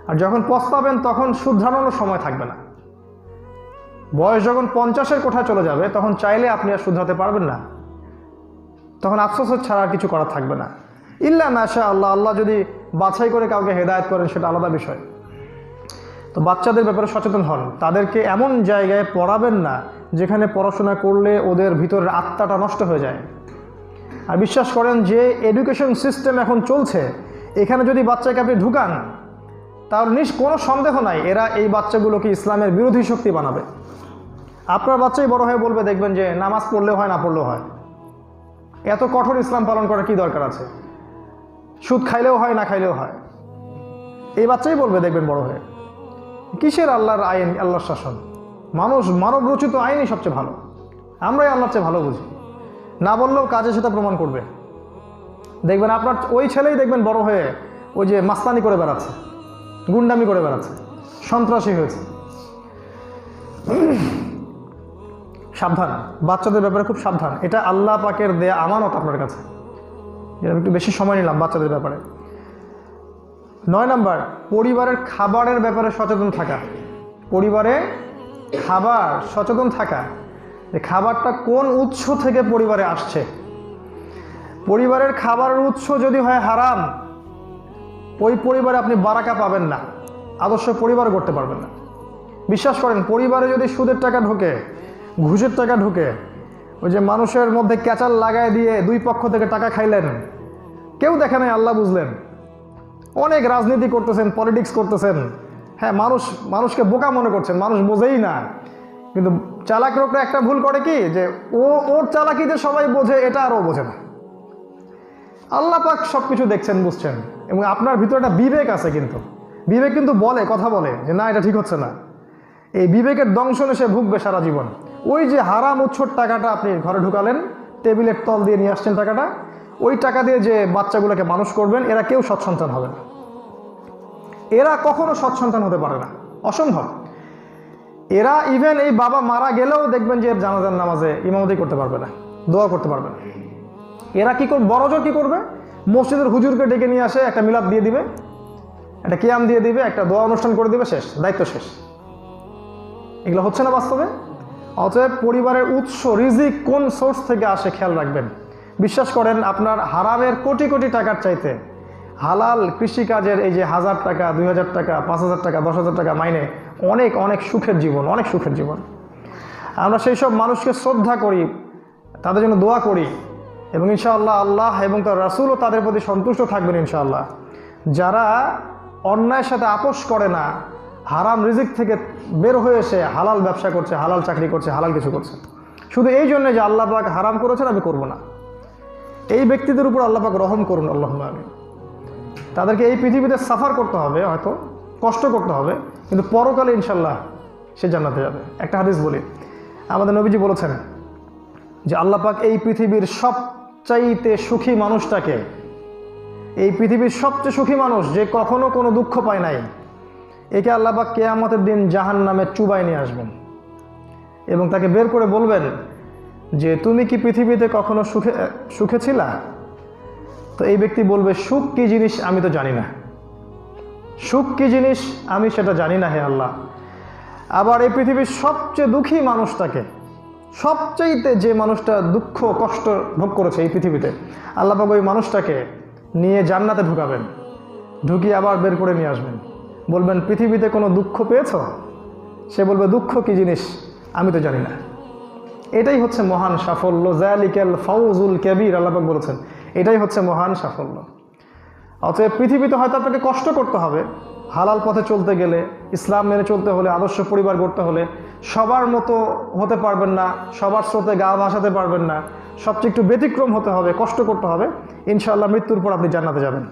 আর যখন পস্তাবেন তখন শুধরানোর সময় থাকবে না। বয়স যখন 50-এর কোঠায় চলে যাবে তখন চাইলে আপনি আর শুধরাতে পারবেন না, তখন আফসোসের ছাড়া আর কিছু করা থাকবে না। ইল্লা মাশা আল্লাহ, আল্লাহ যদি বাছাই করে কাউকে হেদায়েত করেন সেটা আলাদা বিষয়। তো বাচ্চাদের ব্যাপারে সচেতন হন, তাদেরকে এমন জায়গায় পড়াবেন না যেখানে পড়াশোনা করলে ওদের ভিতরের আত্মাটা নষ্ট হয়ে যায়। আর বিশ্বাস করেন যে এডুকেশন সিস্টেম এখন চলছে, এখানে যদি বাচ্চাকে আপনি ঢুকান তাহলে কোনো সন্দেহ নাই এরা এই বাচ্চাগুলোকে ইসলামের বিরোধী শক্তি বানাবে। আপনার বাচ্চাই বড় হয়ে বলবে, দেখবেন যে নামাজ পড়লেও হয়, না পড়লেও হয়, এত কঠোর ইসলাম পালন করার কি দরকার আছে, সুদ খাইলেও হয়, না খাইলেও হয়। এই বাচ্চাই বলবে দেখবেন বড় হয়ে, কিসের আল্লাহর আইন, আল্লাহর শাসন, মানব রচিত আইনই সবচেয়ে ভালো, আমরাই আল্লাহর চেয়ে ভালো বুঝি। না বললেও কাজে সেটা প্রমাণ করবে। দেখবেন আপনার ওই ছেলেই দেখবেন বড় হয়ে ওই যে মাস্তানি করে বেড়াচ্ছে, গুন্ডামি করে বেড়াচ্ছে, সন্ত্রাসী হয়েছে। সাবধান, বাচ্চাদের ব্যাপারে খুব সাবধান। এটা আল্লাহ পাকের দেয়া আমানত আপনার কাছে। একটু বেশি সময় নিলাম বাচ্চাদের ব্যাপারে। 9 নাম্বার, পরিবারের খাবারের ব্যাপারে সচেতন থাকা। পরিবারে খাবার সচেতন থাকা, যে খাবারটা কোন উৎস থেকে পরিবারে আসছে। পরিবারের খাবারের উৎস যদি হয় হারাম ওই পরিবারে আপনি বারাকা পাবেন না, আদর্শ পরিবার করতে পারবেন না। বিশ্বাস করেন, পরিবারে যদি সুদের টাকা ঢোকে, ঘুষের টাকা ঢোকে, ওই যে মানুষের মধ্যে ক্যাচাল লাগায় দিয়ে দুই পক্ষ থেকে টাকা খাইলেন, কেউ দেখে নাই, আল্লাহ বুঝলেন, অনেক রাজনীতি করতেছেন, পলিটিক্স করতেছেন, হ্যাঁ মানুষকে বোকা মনে করছেন, মানুষ বোঝেই না। কিন্তু চালাক লোকরা একটা ভুল করে কি, যে ওর চালাকি যে সবাই বোঝে, এটা আরও বোঝে না। আল্লাহ পাক সব কিছু দেখছেন, বুঝছেন, এবং আপনার ভিতরে একটা বিবেক আছে, কিন্তু বিবেক কিন্তু বলে, কথা বলে যে না, এটা ঠিক হচ্ছে না। এই বিবেকের দংশনে সে ভুগবে সারা জীবন। ওই যে হারাম উৎসর টাকাটা আপনি ঘরে ঢুকালেন, টেবিলের তল দিয়ে নিয়ে আসছেন টাকাটা, ওই টাকা দিয়ে যে বাচ্চাগুলোকে মানুষ করবেন, এরা কেউ সৎসন্তান হবে না, এরা কখনো সৎসন্তান হতে পারে না, অসম্ভব। এরা ইভেন এই বাবা মারা গেলেও দেখবেন যে জানাজার নামাজে ইমামতি করতে পারবে না, দোয়া করতে পারবে না। এরা কি করবে, বড়জোর কি করবে, মসজিদের হুজুরকে ডেকে নিয়ে আসে, একটা মিলাদ দিয়ে দিবে, একটা কিয়াম দিয়ে দিবে, একটা দোয়া অনুষ্ঠান করে দিবে, শেষ, দায়িত্ব শেষ। এগুলো হচ্ছে না বাস্তবে। অতএব পরিবারের উৎস, রিজিক কোন সোর্স থেকে আসে খেয়াল রাখবেন। বিশ্বাস করেন, আপনার হারামের কোটি কোটি টাকার চাইতে হালাল কৃষিকাজের এই যে 1000 টাকা, 2000 টাকা, 5000 টাকা, 10,000 টাকা মাইনে অনেক অনেক সুখের জীবন, অনেক সুখের জীবন। আমরা সেই সব মানুষকে শ্রদ্ধা করি, তাদের জন্য দোয়া করি, এবং ইনশাআল্লাহ আল্লাহ এবং তার রাসূলও তাদের প্রতি সন্তুষ্ট থাকবেন ইনশাআল্লাহ। যারা অন্যায়ের সাথে আপোষ করে না, হারাম রিজিক থেকে বের হয়ে এসে হালাল ব্যবসা করছে, হালাল চাকরি করছে, হালাল কিছু করছে, শুধু এই জন্য যে আল্লাহ পাক হারাম করেছেন, আমি করব না, এই ব্যক্তিদের উপর আল্লাহ পাক রহম করুন, আল্লাহুম্মা আমিন। তাদেরকে এই পৃথিবীতে সাফার করতে হবে, হয়তো কষ্ট করতে হবে, কিন্তু পরকালে ইনশাল্লাহ সে জান্নাতে যাবে। একটা হাদিস বলি, আমাদের নবীজি বলেছেন যে আল্লাহ পাক এই পৃথিবীর সবচাইতে সুখী মানুষটাকে, এই পৃথিবীর সবচেয়ে সুখী মানুষ যে কখনো কোনো দুঃখ পায় নাই, একে আল্লাহ পাক কিয়ামতের দিন জাহান্নামে চুবায় নিয়ে আসবেন এবং তাকে বের করে বলবেন যে তুমি কি পৃথিবীতে কখনো সুখে ছিলা? তো এই ব্যক্তি বলবে, সুখ কি জিনিস আমি তো জানি না, সুখ কি জিনিস আমি সেটা জানি না হে আল্লাহ। আবার এই পৃথিবীর সবচেয়ে দুঃখী মানুষটাকে, সবচাইতে যে মানুষটা দুঃখ কষ্ট ভোগ করেছে এই পৃথিবীতে, আল্লাহ পাক ওই মানুষটাকে নিয়ে জান্নাতে ঢুকাবেন, ঢুকিয়ে আবার বের করে নিয়ে আসবেন, বলবেন পৃথিবীতে কোনো দুঃখ পেয়েছো? সে বলবে, দুঃখ কি জিনিস আমি তো জানি না। এটাই হচ্ছে মহান সাফল্য, যালিকাল ফাউজুল কাবীর, আল্লাহ পাক বলেছেন, এটাই হচ্ছে মহান সাফল্য। অতএব পৃথিবীতে হয়তো আপনাকে কষ্ট করতে হবে, হালাল পথে চলতে গেলে, ইসলাম মেনে চলতে হলে, আদর্শ পরিবার গড়তে হলে, সবার মতো হতে পারবেন না, সবার স্রোতে গা ভাসাতে পারবেন না, সবচেয়ে একটু ব্যতিক্রম হতে হবে, কষ্ট করতে হবে, ইনশাআল্লাহ মৃত্যুর পর আপনি জান্নাতে যাবেন।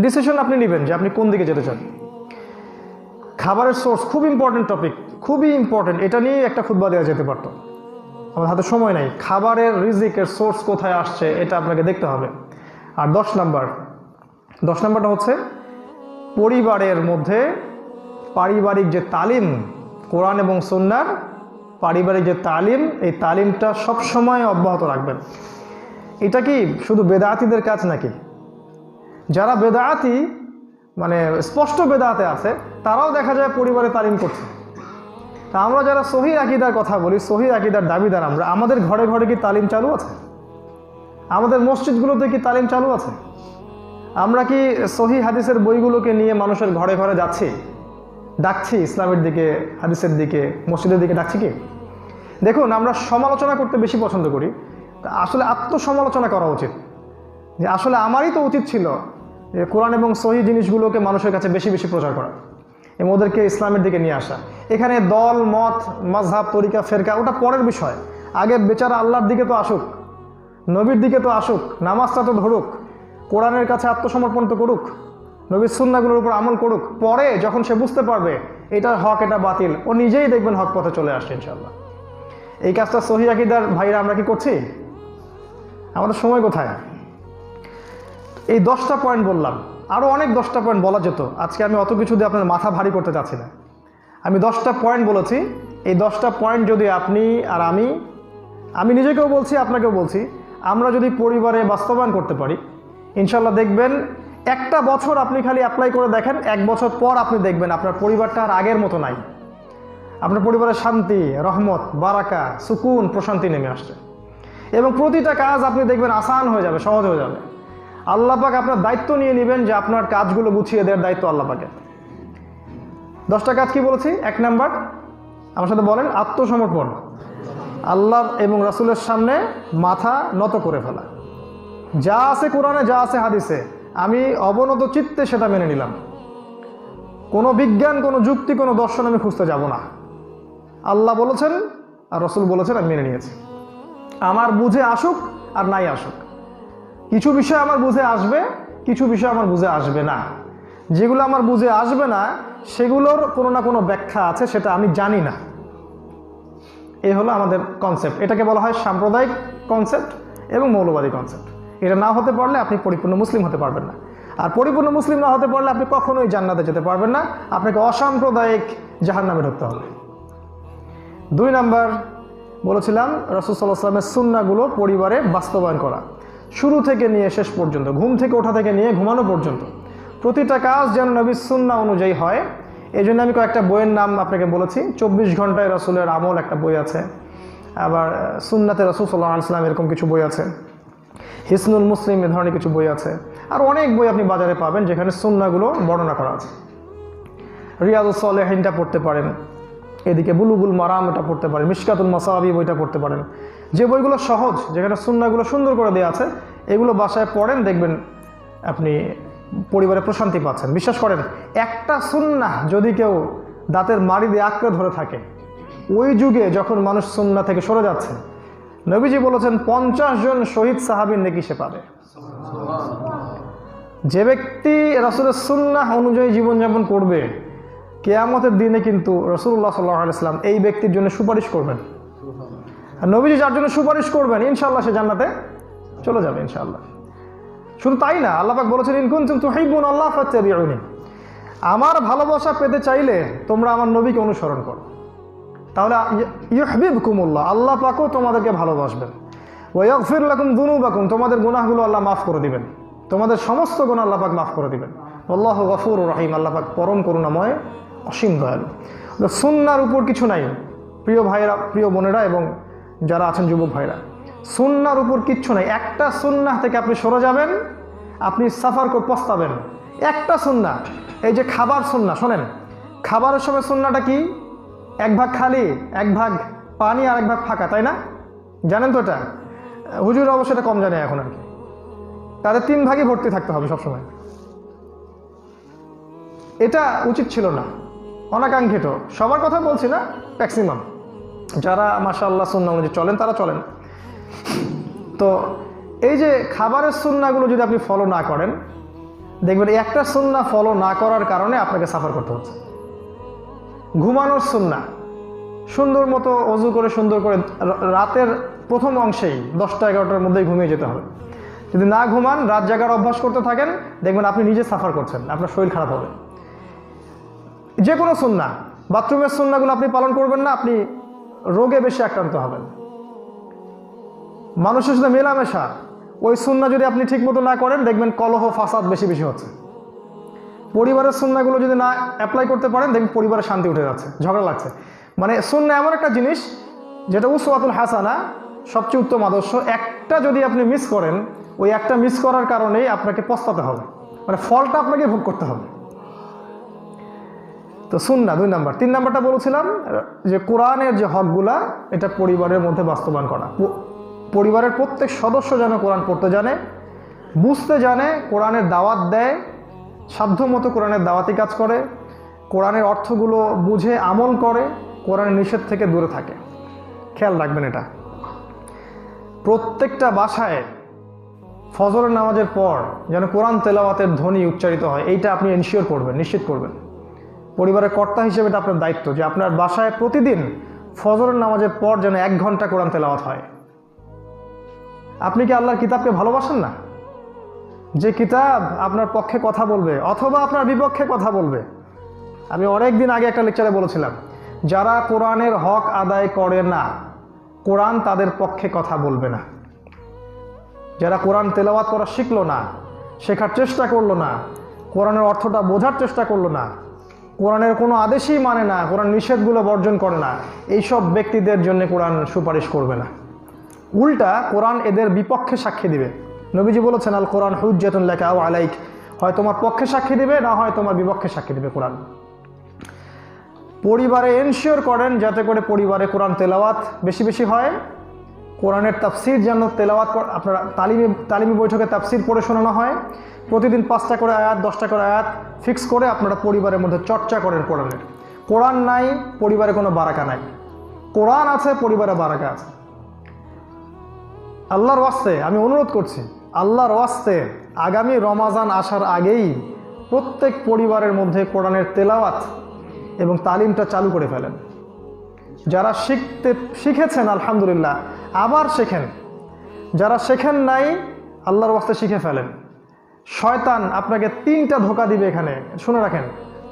ডিসিশন আপনি নেবেন যে আপনি কোন দিকে যেতে চান। খাবারের সোর্স খুব ইম্পর্টেন্ট টপিক, খুবই ইম্পর্টেন্ট, এটা নিয়ে একটা খুতবা দেওয়া যেতে পারতো, আমার হাতে সময় নাই। খাবারের রিজিকের সোর্স কোথায় আসছে এটা আপনাকে দেখতে হবে। আর 10 নাম্বারটা হচ্ছে পরিবারের মধ্যে পারিবারিক যে তালিম, কোরআন এবং সুন্নাহর পারিবারিক যে তালিম, এই তালিমটা সবসময় অব্যাহত রাখবেন। এটা কি শুধু বেদাতীদের কাজ নাকি? যারা বেদাতি, মানে স্পষ্ট বেদাতে আছে, তারাও দেখা যায় পরিবারে তালিম করছে। তা আমরা যারা সহি আকীদার কথা বলি, সহি আকীদার দাবিদার, আমরা, আমাদের ঘরে ঘরে কি তালিম চালু আছে? আমাদের মসজিদগুলোতে কি তালিম চালু আছে? আমরা কি সহি হাদিসের বইগুলোকে নিয়ে মানুষের ঘরে ঘরে যাচ্ছি, ডাকছি ইসলামের দিকে, হাদিসের দিকে, মসজিদের দিকে ডাকছি কি? দেখুন, আমরা সমালোচনা করতে বেশি পছন্দ করি, আসলে আত্মসমালোচনা করা উচিত, যে আসলে আমারই তো উচিত ছিল যে কোরআন এবং সহি জিনিসগুলোকে মানুষের কাছে বেশি বেশি প্রচার করা এবং ওদেরকে ইসলামের দিকে নিয়ে আসা। এখানে দল মত, মাযহাব, তরিকা, ফেরকা ওটা পরের বিষয়, আগে বেচারা আল্লাহর দিকে তো আসুক, নবীর দিকে তো আসুক, নামাজটা তো ধরুক, কোরআনের কাছে আত্মসমর্পণ তো করুক, নবীর সুন্নাহগুলোর উপর আমল করুক, পরে যখন সে বুঝতে পারবে এটা হক এটা বাতিল, ও নিজেই দেখবেন হক পথে চলে আসছে ইনশাআল্লাহ। এই কাজটা সহি আকীদার ভাইরা আমরা কি করছি? আমাদের সময় কোথায়? এই 10টা পয়েন্ট বললাম, আরও অনেক 10টা পয়েন্ট বলা যেত, আজকে আমি অত কিছু দিয়ে আপনার মাথা ভারী করতে চাচ্ছি না। আমি 10টা পয়েন্ট বলেছি, এই 10টা পয়েন্ট যদি আপনি আর আমি নিজেকেও বলছি, আপনাকেও বলছি, আমরা যদি পরিবারে বাস্তবায়ন করতে পারি, ইনশাল্লাহ দেখবেন একটা বছর আপনি খালি অ্যাপ্লাই করে দেখেন, 1 বছর পর আপনি দেখবেন আপনার পরিবারটা আর আগের মতো নাই, আপনার পরিবারের শান্তি, রহমত, বারাকা, সুকুন, প্রশান্তি নেমে আসছে এবং প্রতিটা কাজ আপনি দেখবেন আসান হয়ে যাবে, সহজ হয়ে যাবে। আল্লাহ পাক আপনার দায়িত্ব নিয়ে নেবেন যে আপনার কাজগুলো গুছিয়ে দেওয়ার দায়িত্ব আল্লাহ পাকের। 10টা কাজ কি বলেছি? 1 নাম্বার, আমার সাথে বলেন, আত্মসমর্পণ, আল্লাহ এবং রাসূলের সামনে মাথা নত করে ফেলা। যা আছে কোরআনে, যা আছে হাদিসে, আমি অবনত চিত্তে সেটা মেনে নিলাম। কোনো বিজ্ঞান, কোনো যুক্তি, কোনো দর্শন আমি খুঁজতে যাব না। আল্লাহ বলেছেন আর রাসূল বলেছেন, আমি মেনে নিয়েছি। আমার বুঝে আসুক আর নাই আসুক, কিছু বিষয় আমার বুঝে আসবে, কিছু বিষয় আমার বুঝে আসবে না। যেগুলো আমার বুঝে আসবে না সেগুলোর কোনো না কোনো ব্যাখ্যা আছে, সেটা আমি জানি না। এই হলো আমাদের কনসেপ্ট। এটাকে বলা হয় সাম্প্রদায়িক কনসেপ্ট এবং মৌলবাদী কনসেপ্ট। এটা না হতে পারলে আপনি পরিপূর্ণ মুসলিম হতে পারবেন না। আর পরিপূর্ণ মুসলিম না হতে পারলে আপনি কখনোই জান্নাতে যেতে পারবেন না। আপনাকে অসাম্প্রদায়িক জাহান্নামে ঢুকতে হবে। 2 নাম্বার বলেছিলাম, রাসূল সাল্লাল্লাহু আলাইহি ওয়াসাল্লামের সুন্নাহগুলো পরিবারে বাস্তবায়ন করা, শুরু থেকে নিয়ে শেষ পর্যন্ত, ঘুম থেকে ওঠা থেকে নিয়ে ঘুমানো পর্যন্ত প্রতিটা কাজ যেন নবীর সুন্নাহ অনুযায়ী হয়। এই জন্য আমি কয়েকটা বইয়ের নাম আপনাকে বলেছি। 24 ঘন্টায় রাসূলের আমল একটা বই আছে, আবার সুন্নাতে রাসূল সাল্লাল্লাহু আলাইহি ওয়াসাল্লাম এরকম কিছু বই আছে, হিসনুল মুসলিম এ ধরনের কিছু বই আছে। আর অনেক বই আপনি বাজারে পাবেন যেখানে সুন্নাহগুলো বর্ণনা করা আছে। রিয়াদুস সালেহিনটা পড়তে পারেন, এদিকে বুলুগুল মারাম এটা পড়তে পারেন, মিশকাতুল মাসাবি বইটা পড়তে পারেন। যে বইগুলো সহজ, যেখানে সুন্নাহগুলো সুন্দর করে দেওয়া আছে, এগুলো বাসায় পড়েন, দেখবেন আপনি পরিবারে প্রশান্তি পাচ্ছেন। বিশ্বাস করেন, একটা সুন্নাহ যদি কেউ দাঁতের মাড়ি দিয়ে আঁকড়ে ধরে থাকে, ওই যুগে যখন মানুষ সুন্নাহ থেকে সরে যাচ্ছে, নবীজি বলেছেন 50 জন শহীদ সাহাবীর নেকি সে পাবে। যে ব্যক্তি রাসূলের সুন্নাহ অনুযায়ী জীবনযাপন করবে, কিয়ামতের দিনে কিন্তু রাসূলুল্লাহ সাল্লাল্লাহু আলাইহি ওয়াসাল্লাম এই ব্যক্তির জন্য সুপারিশ করবেন। আর নবীজি যার জন্য সুপারিশ করবেন, ইনশাআল্লাহ সে জান্নাতে চলে যাবে ইনশাআল্লাহ। শুধু তাই না, আল্লাহ পাক বলেছেন, ইন কুনতুম তুহিব্বুনাল্লাহ ফাত্তাবিউনি, আমার ভালোবাসা পেতে চাইলে তোমরা আমার নবীকে অনুসরণ করো, তাহলে ইউহিব্বুকুমুল্লাহ, আল্লাহ পাকও তোমাদেরকে ভালোবাসবেন। ওয়া ইয়াগফির লাকুম যুনুবাকুম, তোমাদের গুনাহগুলো আল্লাহ মাফ করে দিবেন, তোমাদের সমস্ত গুনাহ আল্লাহ পাক মাফ করে দিবেন। আল্লাহু গফুরুর রহিম, আল্লাহ পাক পরম করুণাময়, অসীম দয়ালু। সুন্নাহর উপর কিছু নাই প্রিয় ভাইরা, প্রিয় বোনেরা এবং যারা আছেন যুবক ভাইরা, সুন্নাহর উপর কিচ্ছু নাই। একটা সুন্নাহ থেকে আপনি সরে যাবেন, আপনি সাফার করে পস্তাবেন। একটা সুন্নাহ, এই যে খাবার সুন্নাহ, শোনেন, খাবারের সময় সুন্নাহটা কি? 1 ভাগ খালি, 1 ভাগ পানি আর 1 ভাগ ফাঁকা, তাই না? জানেন তো এটা? হুজুর অবশ্য এটা কম জানে এখন আর কি। তাদের 3 ভাগই ভর্তি থাকতে হবে সবসময়। এটা উচিত ছিল না, অনাকাঙ্ক্ষিত। সবার কথা বলছি না, ম্যাক্সিমাম যারা মাশাআল্লাহ সুন্নাহ অনুযায়ী চলেন তারা চলেন। তো এই যে খাবারের সুন্নাহগুলো যদি আপনি ফলো না করেন, দেখবেন একটা সুন্নাহ ফলো না করার কারণে আপনাকে সাফার করতে হচ্ছে। ঘুমানোর সুন্নাহ, সুন্দর মতো অজু করে সুন্দর করে রাতের প্রথম অংশেই 10টা-11টার মধ্যেই ঘুমিয়ে যেতে হবে। যদি না ঘুমান, রাত জাগার অভ্যাস করতে থাকেন, দেখবেন আপনি নিজে সাফার করছেন, আপনার শরীর খারাপ হবে। যে কোনো সুন্নাহ, বাথরুমের সুন্নাহগুলো আপনি পালন করবেন না, আপনি রোগে বেশি আক্রান্ত হবেন। মানুষের সাথে মেলামেশা, ওই সুন্নাহ যদি আপনি ঠিক মতো না করেন, দেখবেন কলহ ফাসাদ বেশি বেশি হচ্ছে। পরিবারের সুন্নাহগুলো যদি না অ্যাপ্লাই করতে পারেন, দেখবেন পরিবারের শান্তি উঠে যাচ্ছে, ঝগড়া লাগছে। মানে সুন্নাহ এমন একটা জিনিস যেটা উসওয়াতুল হাসানা, সবচেয়ে উত্তম আদর্শ। একটা যদি আপনি মিস করেন, ওই একটা মিস করার কারণেই আপনাকে পস্তাতে হবে, মানে ফলটা আপনাকে ভোগ করতে হবে। তো সুন্নাহ 2 নাম্বার। 3 নাম্বারটা বলেছিলাম যে কোরআনের যে হকগুলা, এটা পরিবারের মধ্যে বাস্তবায়ন করা। পরিবারের প্রত্যেক সদস্য যেন কোরআন পড়তে জানে, বুঝতে জানে, কোরআনের দাওয়াত দেয়, সাধ্যমতো কোরআনের দাওয়াতি কাজ করে, কোরআনের অর্থগুলো বুঝে আমল করে, কোরআনের নিষেধ থেকে দূরে থাকে। খেয়াল রাখবেন এটা। প্রত্যেকটা বাসায় ফজরের নামাজের পর যেন কোরআন তেলাওয়াতের ধ্বনি উচ্চারিত হয়, এইটা আপনি এনশিওর করবেন, নিশ্চিত করবেন। পরিবারের কর্তা হিসেবে এটা আপনার দায়িত্ব যে আপনার বাসায় প্রতিদিন ফজরের নামাজের পর যেন 1 ঘন্টা কোরআন তেলাওয়াত হয়। আপনি কি আল্লাহর কিতাবকে ভালোবাসেন না? যে কিতাব আপনার পক্ষে কথা বলবে অথবা আপনার বিপক্ষে কথা বলবে। আমি অনেক দিন আগে একটা লেকচারে বলেছিলাম, যারা কোরআনের হক আদায় করে না, কোরআন তাদের পক্ষে কথা বলবে না। যারা কোরআন তেলাওয়াত করা শিখলো না, শেখার চেষ্টা করলো না, কোরআনের অর্থটা বোঝার চেষ্টা করলো না, কোরআনের কোনো আদেশই মানে না, কোরআন নিষেধগুলো বর্জন করে না, এইসব ব্যক্তিদের জন্য কোরআন সুপারিশ করবে না। উল্টা কোরআন এদের বিপক্ষে সাক্ষী দিবে। নবীজি বলেছেন, আল কোরআন হুজ্জাতুন লাকা আও আলাইক, হয় তোমার পক্ষে সাক্ষী দিবে, না হয় তোমার বিপক্ষে সাক্ষী দিবে কোরআন। পরিবারে এনশিওর করেন যাতে করে পরিবারে কোরআন তেলাওয়াত বেশি বেশি হয়। কোরআনের তাফসির যেন তেলাওয়াত আপনারা তালিমি বৈঠকে তাফসির পড়ে শোনানো হয়। প্রতিদিন 5টা করে আয়াত, 10টা করে আয়াত ফিক্স করে আপনারা পরিবারের মধ্যে চর্চা করেন কোরআনের। কোরআন নাই, পরিবারে কোনো বারাকা নাই। কোরআন আছে, পরিবারে বারাকা আছে। আল্লাহর ওয়াস্তে আমি অনুরোধ করছি, আল্লাহর ওয়াস্তে আগামী রমাজান আসার আগেই প্রত্যেক পরিবারের মধ্যে কোরআনের তেলাওয়াত এবং তালিমটা চালু করে ফেলেন। যারা শিখেছেন আলহামদুলিল্লাহ, আবার শেখেন। যারা শেখেন নাই, আল্লাহর ওয়াস্তে শিখে ফেলেন। শয়তান আপনাকে 3টা ধোঁকা দিবে এখানে, শুনে রাখেন।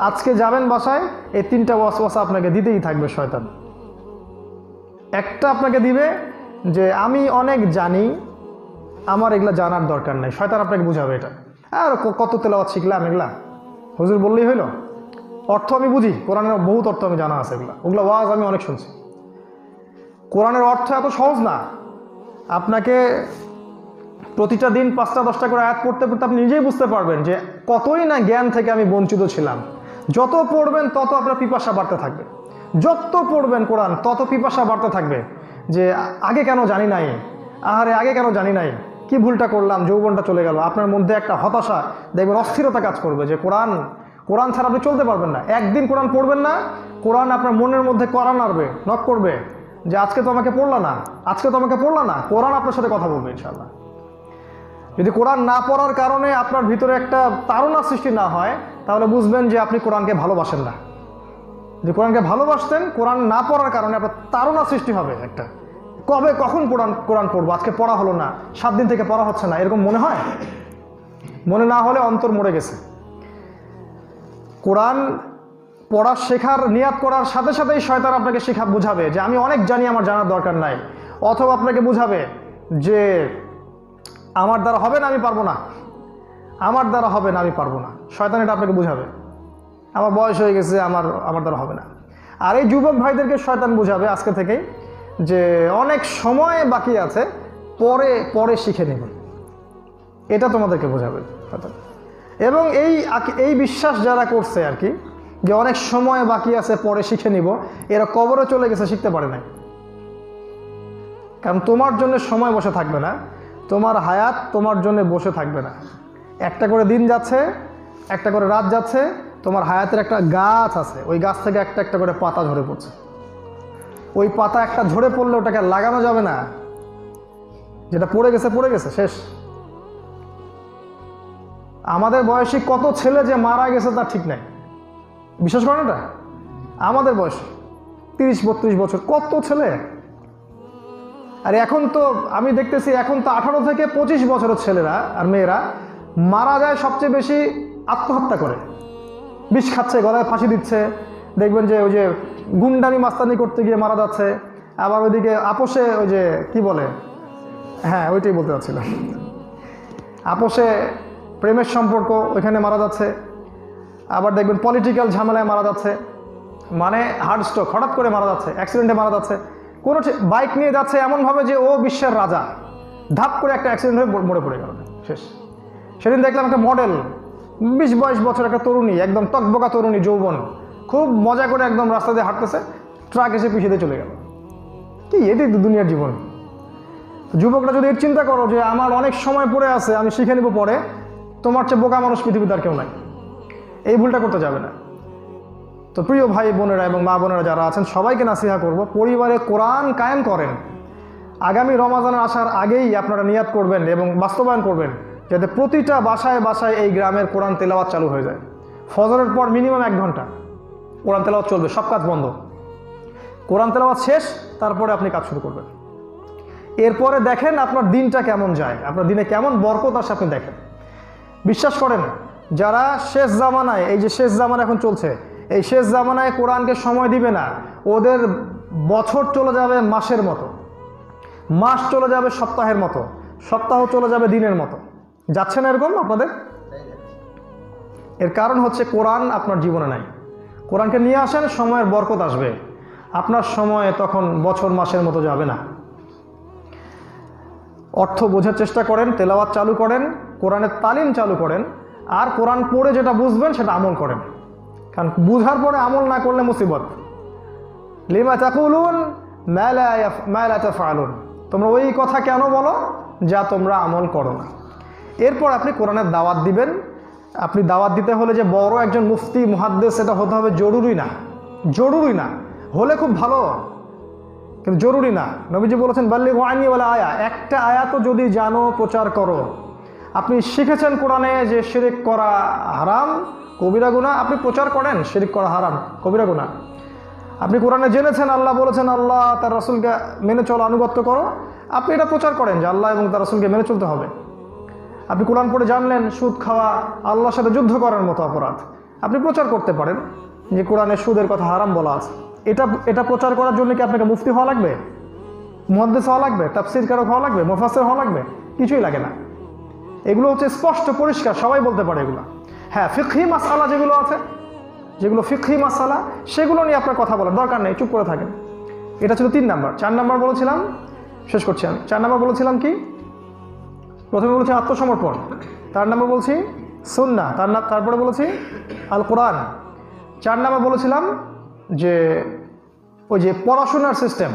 আজকে যাবেন বাসায়, এই 3টা ওয়াসওয়াসা আপনাকে দিতেই থাকবে শয়তান। একটা আপনাকে দিবে যে আমি অনেক জানি, আমার এগুলা জানার দরকার নাই। শয়তান আপনাকে বুঝাবে এটা, আর কত তেলাওয়াত শিখলাম, এগুলা হুজুর বললেই হইল। অর্থ আমি বুঝি, কোরআনের বহুত অর্থ আমি জানা আছে, ওগুলো ওয়াজ আমি অনেক শুনছি। কোরআনের অর্থ এত সহজ না। আপনাকে প্রতিটা দিন 5টা 10টা করে আয়াত পড়তে পড়তে আপনি নিজেই বুঝতে পারবেন যে কতই না জ্ঞান থেকে আমি বঞ্চিত ছিলাম। যত পড়বেন তত আপনার পিপাসা বাড়তে থাকবে। যত পড়বেন কোরআন তত পিপাসা বাড়তে থাকবে যে আগে কেন জানি নাই, আহারে আগে কেন জানি নাই, কি ভুলটা করলাম, যৌবনটা চলে গেল। আপনার মধ্যে একটা হতাশা, দেখবেন অস্থিরতা কাজ করবে যে কোরআন ছাড়া আপনি চলতে পারবেন না। একদিন কোরআন পড়বেন না, কোরআন আপনার মনের মধ্যে কড়া নাড়বে, নক করবে যে আজকে তো আমাকে পড়লা না, আজকে তো আমাকে পড়লা না। কোরআন আপনার সাথে কথা বলবে ইনশাআল্লাহ। যদি কোরআন না পড়ার কারণে আপনার ভিতরে একটা তাড়না সৃষ্টি না হয়, তাহলে বুঝবেন যে আপনি কোরআনকে ভালোবাসেন না। যে কোরআনকে ভালোবাসতেন, কোরআন না পড়ার কারণে আপনার তাড়না সৃষ্টি হবে একটা, কবে কখন কোরআন পড়বো, আজকে পড়া হলো না, 7 দিন থেকে পড়া হচ্ছে না, এরকম মনে হয়। মনে না হলে অন্তর মরে গেছে। কোরআন পড়া শেখার নিয়াত করার সাথে সাথেই শয়তান আপনাকে বুঝাবে যে আমি অনেক জানি, আমার জানার দরকার নাই। অথবা আপনাকে বুঝাবে যে আমার দ্বারা হবে না, আমি পারবো না, আমার দ্বারা হবে না, আমি পারবো না। শয়তান এটা আপনাকে বুঝাবে, আমার বয়স হয়ে গেছে, আমার দ্বারা হবে না। আর এই যুবক ভাইদেরকে শয়তান বুঝাবে আজকে থেকেই যে অনেক সময় বাকি আছে, পরে শিখে নেবেন। এটা তোমাদেরকে বোঝাবে। এবং এই বিশ্বাস যারা করছে আর কি, যে অনেক সময় বাকি আছে, পরে শিখে নিব, এরা কবরে চলে গেছে, শিখতে পারে নাই। কারণ তোমার জন্য সময় বসে থাকবে না, তোমার হায়াত তোমার জন্য বসে থাকবে না। একটা করে দিন যাচ্ছে, একটা করে রাত যাচ্ছে, তোমার হায়াতের একটা গাছ আছে, ওই গাছ থেকে একটা একটা করে পাতা ঝরে পড়ছে। ওই পাতা একটা ঝরে পড়লে ওটাকে লাগানো যাবে না, যেটা পড়ে গেছে শেষ। আমাদের বয়সী কত ছেলে যে মারা গেছে তার ঠিক নাই, বিশ্বাস করেন এটা? আমাদের বয়স 30-32 বছর কত ছেলে। আর এখন তো আমি দেখতেছি, এখন তো 18 থেকে 25 বছরের ছেলেরা আর মেয়েরা মারা যায় সবচেয়ে বেশি আত্মহত্যা করে, বিষ খাচ্ছে, গলায় ফাঁসি দিচ্ছে। দেখবেন যে ওই যে গুন্ডানি মাস্তানি করতে গিয়ে মারা যাচ্ছে। আবার ওইদিকে আপোষে, ওই যে কি বলে, হ্যাঁ ওইটাই বলতে চাচ্ছিলাম, আপোষে প্রেমের সম্পর্ক, ওইখানে মারা যাচ্ছে। আবার দেখবেন পলিটিক্যাল ঝামেলায় মারা যাচ্ছে, মানে হার্ট স্ট্রোক, হঠাৎ করে মারা যাচ্ছে, অ্যাক্সিডেন্টে মারা যাচ্ছে। কোনো বাইক নিয়ে যাচ্ছে এমনভাবে যে ও বিশ্বের রাজা, ধাপ করে একটা অ্যাক্সিডেন্ট হয়ে মরে পড়ে গেল, শেষ। সেদিন দেখলাম একটা মডেল, 20-22 বছর একটা তরুণী, একদম টকবকা তরুণী, যৌবন, খুব মজা করে একদম রাস্তা দিয়ে হাঁটতেছে, ট্রাক এসে পিছিয়ে দিয়ে চলে গেল। কি এটাই তো দুনিয়ার জীবন। যুবকরা যদি এর চিন্তা করো যে আমার অনেক সময় পড়ে আছে, আমি শিখে নিব পরে, তোমার চেয়ে বোকা মানুষ পৃথিবীতে আর কেউ নাই। এই ভুলটা করতে যাবে না। তো প্রিয় ভাই বোনেরা এবং মা বোনেরা যারা আছেন, সবাইকে নাসিহা করব, পরিবারে কোরআন কায়েম করেন। আগামী রমাজান আসার আগেই আপনারা নিয়াত করবেন এবং বাস্তবায়ন করবেন যাতে প্রতিটা বাসায় বাসায় এই গ্রামের কোরআন তেলাওয়াত চালু হয়ে যায়। ফজরের পর মিনিমাম 1 ঘন্টা কোরআন তেলাওয়াত চলবে, সব কাজ বন্ধ। কোরআন তেলাওয়াত শেষ, তারপরে আপনি কাজ শুরু করবেন। এরপরে দেখেন আপনার দিনটা কেমন যায়, আপনার দিনে কেমন বরকত আসে আপনি দেখেন। বিশ্বাস করেন, যারা শেষ জামানায়, এই যে শেষ জামানা এখন চলছে, এই শেষ জামানায় কোরআনকে সময় দিবে না, ওদের বছর চলে যাবে মাসের মতো, মাস চলে যাবে সপ্তাহের মতো, সপ্তাহ চলে যাবে দিনের মতো। যাচ্ছে না এরকম আপনাদের? এর কারণ হচ্ছে কোরআন আপনার জীবনে নাই। কোরআনকে নিয়ে আসেন, সময়ের বরকত আসবে, আপনার সময় তখন বছর মাসের মতো যাবে না। অর্থ বোঝার চেষ্টা করেন, তেলাওয়াত চালু করেন, কোরআনের তালিম চালু করেন, আর কোরআন পড়ে যেটা বুঝবেন সেটা আমল করেন। কারণ বুঝার পরে আমল না করলে মুসিবত। লিমা তাকুলুন মা লা তাফআলুন, তোমরা ওই কথা কেন বলো যা তোমরা আমল করো না। এরপর আপনি কোরআনের দাওয়াত দিবেন। আপনি দাওয়াত দিতে হলে যে বড় একজন মুফতি মুহাদ্দিস সেটা হতে হবে জরুরি না, জরুরি না, হলে খুব ভালো কিন্তু জরুরি না। নবীজি বলেছেন বাল্লিগু আন্নী ওয়ালা আয়া, একটা আয়াতও যদি জানো প্রচার করো। আপনি শিখেছেন কোরআনে যে শিরক করা হারাম, কবিরা গুনাহ, আপনি প্রচার করেন শিরক করা হারাম, কবিরা গুনাহ। আপনি কোরআনে জেনেছেন আল্লাহ বলেছেন আল্লাহ তার রাসূলকে মেনে চলো, আনুগত্য করো, আপনি এটা প্রচার করেন যে আল্লাহ এবং তার রাসূলকে মেনে চলতে হবে। আপনি কোরআন পড়ে জানলেন সুদ খাওয়া আল্লাহর সাথে যুদ্ধ করার মতো অপরাধ, আপনি প্রচার করতে পারেন যে কোরআনে সুদের কথা হারাম বলা আছে। এটা প্রচার করার জন্য কি আপনাকে মুফতি হওয়া লাগবে, মুহাদ্দিস হওয়া লাগবে, তাফসীরকারক হওয়া লাগবে, মুফাসসির হওয়া লাগবে? কিছুই লাগে না। এগুলো হচ্ছে স্পষ্ট পরিষ্কার, সবাই বলতে পারে এগুলো। হ্যাঁ, ফিকহি মাসআলা যেগুলো আছে, যেগুলো ফিকহি মাসআলা, সেগুলো নিয়ে আপনার কথা বলার দরকার নেই, চুপ করে থাকেন। এটা ছিল 3 নাম্বার। 4 নাম্বার বলেছিলাম, শেষ করছি আমি। 4 নাম্বার বলেছিলাম কি? প্রথমে বলেছি আত্মসমর্পণ, 4 নাম্বার বলছি সুন্নাহ, তারপরে বলেছি আল কোরআন। 4 নাম্বার বলেছিলাম যে ওই যে পড়াশোনার সিস্টেম,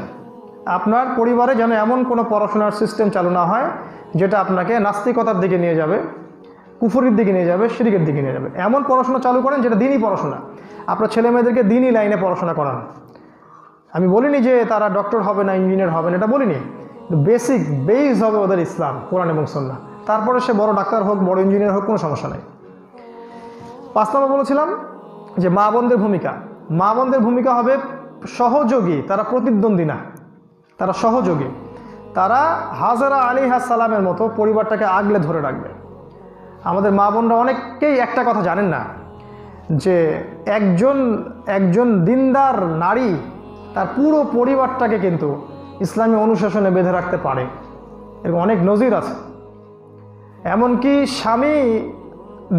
আপনার পরিবারে যেন এমন কোনো পড়াশোনার সিস্টেম চালু না হয় যেটা আপনাকে নাস্তিকতার দিকে নিয়ে যাবে, কুফরির দিকে নিয়ে যাবে, শিরকের দিকে নিয়ে যাবে। এমন পড়াশোনা চালু করেন যেটা দ্বীনি পড়াশোনা। আপনার ছেলে মেয়েদেরকে দ্বীনি লাইনে পড়াশোনা করান। আমি বলিনি যে তারা ডক্টর হবে না, ইঞ্জিনিয়ার হবে না, এটা বলিনি। বেসিক বেস হবে ওদের ইসলাম, কোরআন এবং সুন্নাহ। তারপরে সে বড় ডাক্তার হোক, বড় ইঞ্জিনিয়ার হোক, কোনো সমস্যা নেই। 5 নম্বর বলেছিলাম যে মা বোনদের ভূমিকা। মা বোনদের ভূমিকা হবে সহযোগী, তারা প্রতিদ্বন্দ্বী না, তারা সহযোগী। তারা হাজরা আলাইহিস সালামের মতো পরিবারটাকে আগলে ধরে রাখবে। আমাদের মা বোনরা অনেকেই একটা কথা জানেন না যে একজন দিনদার নারী তার পুরো পরিবারটাকে কিন্তু ইসলামী অনুশাসনে বেঁধে রাখতে পারে। এরকম অনেক নজির আছে। এমনকি স্বামী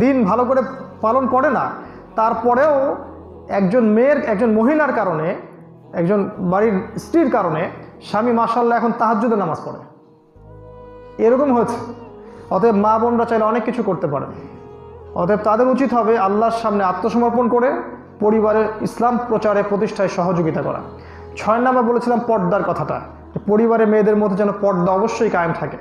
দিন ভালো করে পালন করে না, তারপরেও একজন মহিলার কারণে, একজন বাড়ির স্ত্রীর কারণে স্বামী মাশাআল্লাহ এখন তাহাজ্জুদে নামাজ পড়ে। এরকম হয়েছে। অতএব মা বোনরা চাইলে অনেক কিছু করতে পারেন। অতএব তাদের উচিত হবে আল্লাহর সামনে আত্মসমর্পণ করে পরিবারের ইসলাম প্রচারে প্রতিষ্ঠায় সহযোগিতা করা। 6 নাম্বার বলেছিলাম পর্দার কথাটা, পরিবারে মেয়েদের মধ্যে যেন পর্দা অবশ্যই কায়েম থাকে।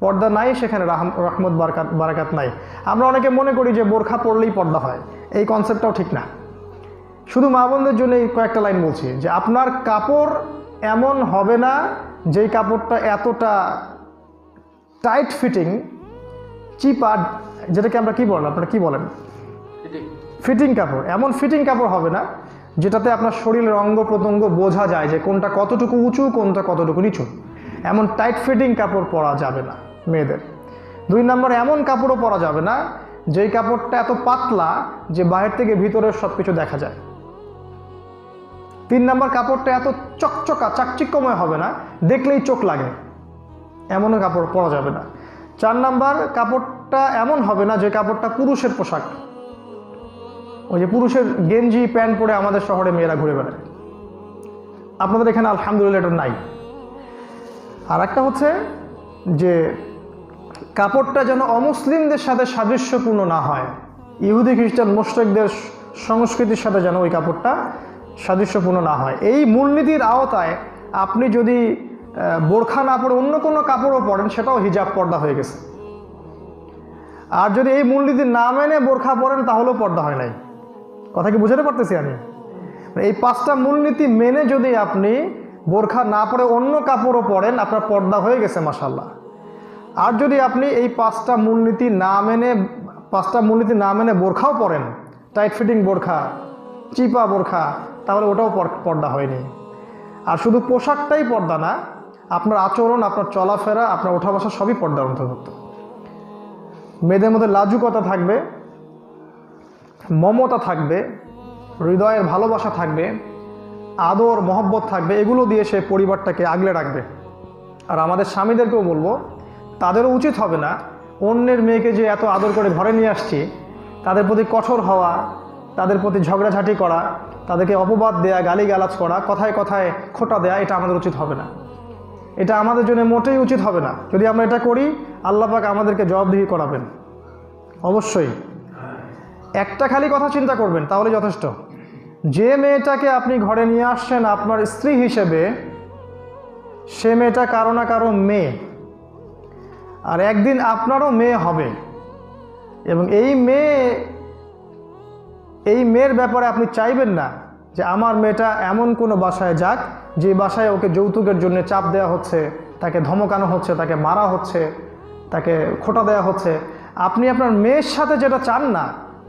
পর্দা নাই সেখানে রহমত বারাকাত নাই। আমরা অনেকে মনে করি যে বোরখা পরলেই পর্দা হয়, এই কনসেপ্টটাও ঠিক না। শুধু মা বোনদের জন্য এই কয়েকটা লাইন বলছি যে আপনার কাপড় এমন হবে না যেই কাপড়টা এতটা টাইট ফিটিং, চিপা, যেটাকে আমরা কি বলেন, আপনারা কি বলেন, ফিটিং কাপড়। এমন ফিটিং কাপড় হবে না যেটাতে আপনার শরীরের অঙ্গ প্রত্যঙ্গ বোঝা যায় যে কোনটা কতটুকু উঁচু, কোনটা কতটুকু নিচু। এমন টাইট ফিটিং কাপড় পরা যাবে না মেয়েদের। 2 নম্বর, এমন কাপড়ও পরা যাবে না যেই কাপড়টা এত পাতলা যে বাইরে থেকে ভিতরের সব কিছু দেখা যায়। 3 নম্বর, কাপড়টা এত চকচকা চাকচিক্যময় হবে না, দেখলেই চোখ লাগে, এমনও কাপড় পরা যাবে না। 4 নম্বর, কাপড়টা এমন হবে না যে কাপড়টা পুরুষের পোশাক, ওই যে পুরুষের গেঞ্জি প্যান্ট পরে আমাদের শহরে মেয়েরা ঘুরে বেড়ায়। আপনাদের এখানে আলহামদুলিল্লাহ এটা নাই। আর একটা হচ্ছে যে কাপড়টা যেন অমুসলিমদের সাথে সাদৃশ্যপূর্ণ না হয়, ইহুদি খ্রিস্টান মুশরিকদের সংস্কৃতির সাথে যেন ওই কাপড়টা সাদৃশ্যপূর্ণ না হয়। এই মূলনীতির আওতায় আপনি যদি বোরখা না পরে অন্য কোনো কাপড়ও পরেন সেটাও হিজাব, পর্দা হয়ে গেছে। আর যদি এই মূলনীতি না মেনে বোরখা পরেন তাহলেও পর্দা হয় নাই। কথা কি বুঝাতে পারতেছি আমি? এই 5টা মূলনীতি মেনে যদি আপনি বোরখা না পরে অন্য কাপড়ও পরেন, আপনার পর্দা হয়ে গেছে মাশাআল্লাহ। আর যদি আপনি এই 5টা মূলনীতি না মেনে বোরখাও পরেন, টাইট ফিটিং বোরখা, চিপা বোরখা, তাহলে ওটাও পর্দা হয়নি। আর শুধু পোশাকটাই পর্দা না, আপনার আচরণ, আপনার চলাফেরা, আপনার ওঠা বসা সবই পর্দার অন্তর্ভুক্ত। মেয়েদের মধ্যে লাজুকতা থাকবে, মমতা থাকবে, হৃদয়ের ভালোবাসা থাকবে, আদর মহব্বত থাকবে, এগুলো দিয়ে সে পরিবারটাকে আগলে রাখবে। আর আমাদের স্বামীদেরকেও বলবো, তাদেরও উচিত হবে না অন্যের মেয়েকে যে এত আদর করে ঘরে নিয়ে আসছি তাদের প্রতি কঠোর হওয়া, তাদের প্রতি ঝগড়াঝাঁটি করা, তাদেরকে অপবাদ দেয়া, গালিগালাজ করা, কথায় কথায় খোঁটা দেয়া, এটা আমাদের উচিত হবে না। এটা আমাদের জন্য মোটেই উচিত হবে না। যদি আমরা এটা করি আল্লাহ পাক আমাদেরকে জবাবদিহি করাবেন অবশ্যই। একটা খালি কথা চিন্তা করবেন তাহলে যথেষ্ট। যে মেয়েটাকে আপনি ঘরে নিয়ে আসছেন আপনার স্ত্রী হিসেবে, সে মেয়েটা কারো না কারো মেয়ে, আর একদিন আপনারও মেয়ে হবে। এবং এই মেয়ের ব্যাপারে আপনি চাইবেন না যে আমার মেয়েটা এমন কোনো বাসায় যাক যে বাসায় ওকে যৌতুকের জন্য চাপ দেওয়া হচ্ছে, তাকে ধমকানো হচ্ছে, তাকে মারা হচ্ছে, তাকে খোঁটা দেওয়া হচ্ছে। আপনি আপনার মেয়ের সাথে যেটা চান না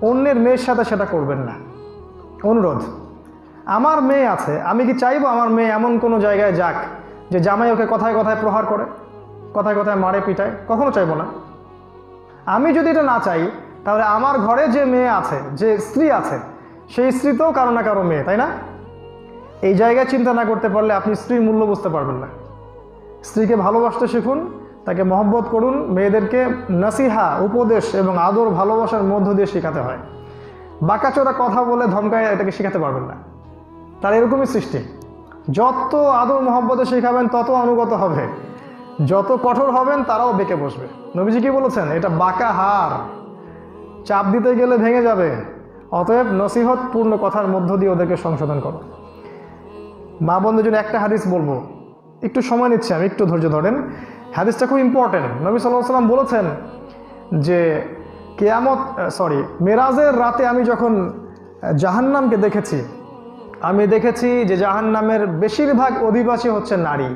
অন্যের মেয়ের সাথে সেটা করবেন না। অনুরোধ, আমার মেয়ে আছে, আমি কি চাইবো আমার মেয়ে এমন কোনো জায়গায় যাক যে জামাই ওকে কথায় কথায় প্রহার করে, কথায় কথায় মারে পিটায়? কখনো চাইবো না। আমি যদি এটা না চাই তাহলে আমার ঘরে যে মেয়ে আছে, যে স্ত্রী আছে, সেই স্ত্রী তো কারো না কারো মেয়ে, তাই না? এই জায়গায় চিন্তা না করতে পারলে আপনি স্ত্রীর মূল্য বুঝতে পারবেন না। স্ত্রীকে ভালোবাসতে শিখুন, তাকে মহব্বত করুন। মেয়েদেরকে নসিহা, উপদেশ এবং আদর ভালোবাসার মধ্য দিয়ে শেখাতে হয়। বাঁকাচোরা কথা বলে ধমকায় এটাকে শেখাতে পারবেন না। তার এরকমই সৃষ্টি। যত আদর মহব্বতে শেখাবেন তত অনুগত হবে, যত কঠোর হবেন তারাও বেঁকে বসবে। নবীজি কি বলেছেন? এটা বাঁকা হার, চাপ দিতে গেলে ভেঙে যাবে। অতএব নসিহতপূর্ণ কথার মধ্য দিয়ে ওদেরকে সংশোধন করো। মা বোনদের জন্য একটা হাদিস বলবো, একটু সময় নিচ্ছে আমি, একটু ধৈর্য ধরেন। হাদিসটা খুব ইম্পর্টেন্ট। নবী সাল্লাল্লাহু আলাইহি ওয়াসাল্লাম বলেছেন যে মেরাজের রাতে আমি যখন জাহান্নামকে দেখেছি, আমি দেখেছি যে জাহান্নামের বেশিরভাগ অধিবাসী হচ্ছে নারী।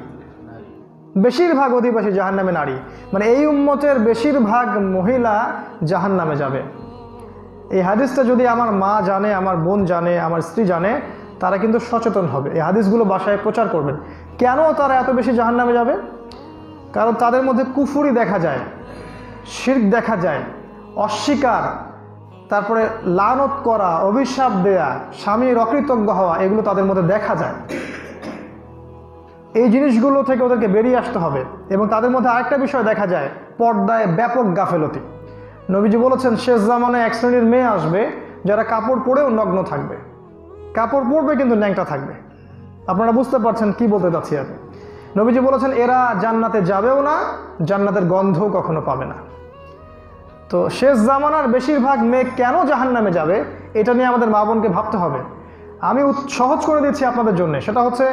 বেশিরভাগ অধিবাসী জাহান্নামে নারী, মানে এই উম্মতের বেশিরভাগ মহিলা জাহান্নামে যাবে। এই হাদিসটা যদি আমার মা জানে, আমার বোন জানে, আমার স্ত্রী জানে, তারা কিন্তু সচেতন হবে। এই হাদিসগুলো বাসায় প্রচার করবেন। কেন তারা এত বেশি জাহান্নামে যাবে? কারণ তাদের মধ্যে কুফরি দেখা যায়, শিরক দেখা যায়, অস্বীকার, তারপরে লানত করা, অভিশাপ দেয়া, স্বামীর অকৃতজ্ঞ হওয়া, এগুলো তাদের মধ্যে দেখা যায়। এই জিনিসগুলো থেকে ওদেরকে বেরিয়ে আসতে হবে। এবং তাদের মধ্যে আরেকটা বিষয় দেখা যায়, পর্দায় ব্যাপক গাফেলতি। নবীজি বলেছেন শেষ জামানায় এক শ্রেণীর মেয়ে আসবে যারা কাপড় পরেও নগ্ন থাকবে। কাপড় পরবে কিন্তু ন্যাংটা থাকবে। আপনারা বুঝতে পারছেন কি বলতে চাচ্ছি আমি। নবীজি বলেছেন এরা জান্নাতে যাবেও না, জান্নাতের গন্ধও কখনো পাবে না। তো শেষ জামানার বেশিরভাগ মেয়ে কেন জাহান্নামে যাবে এটা নিয়ে আমাদের মা বোনকে ভাবতে হবে। আমি সহজ করে দিচ্ছি আপনাদের জন্য, সেটা হচ্ছে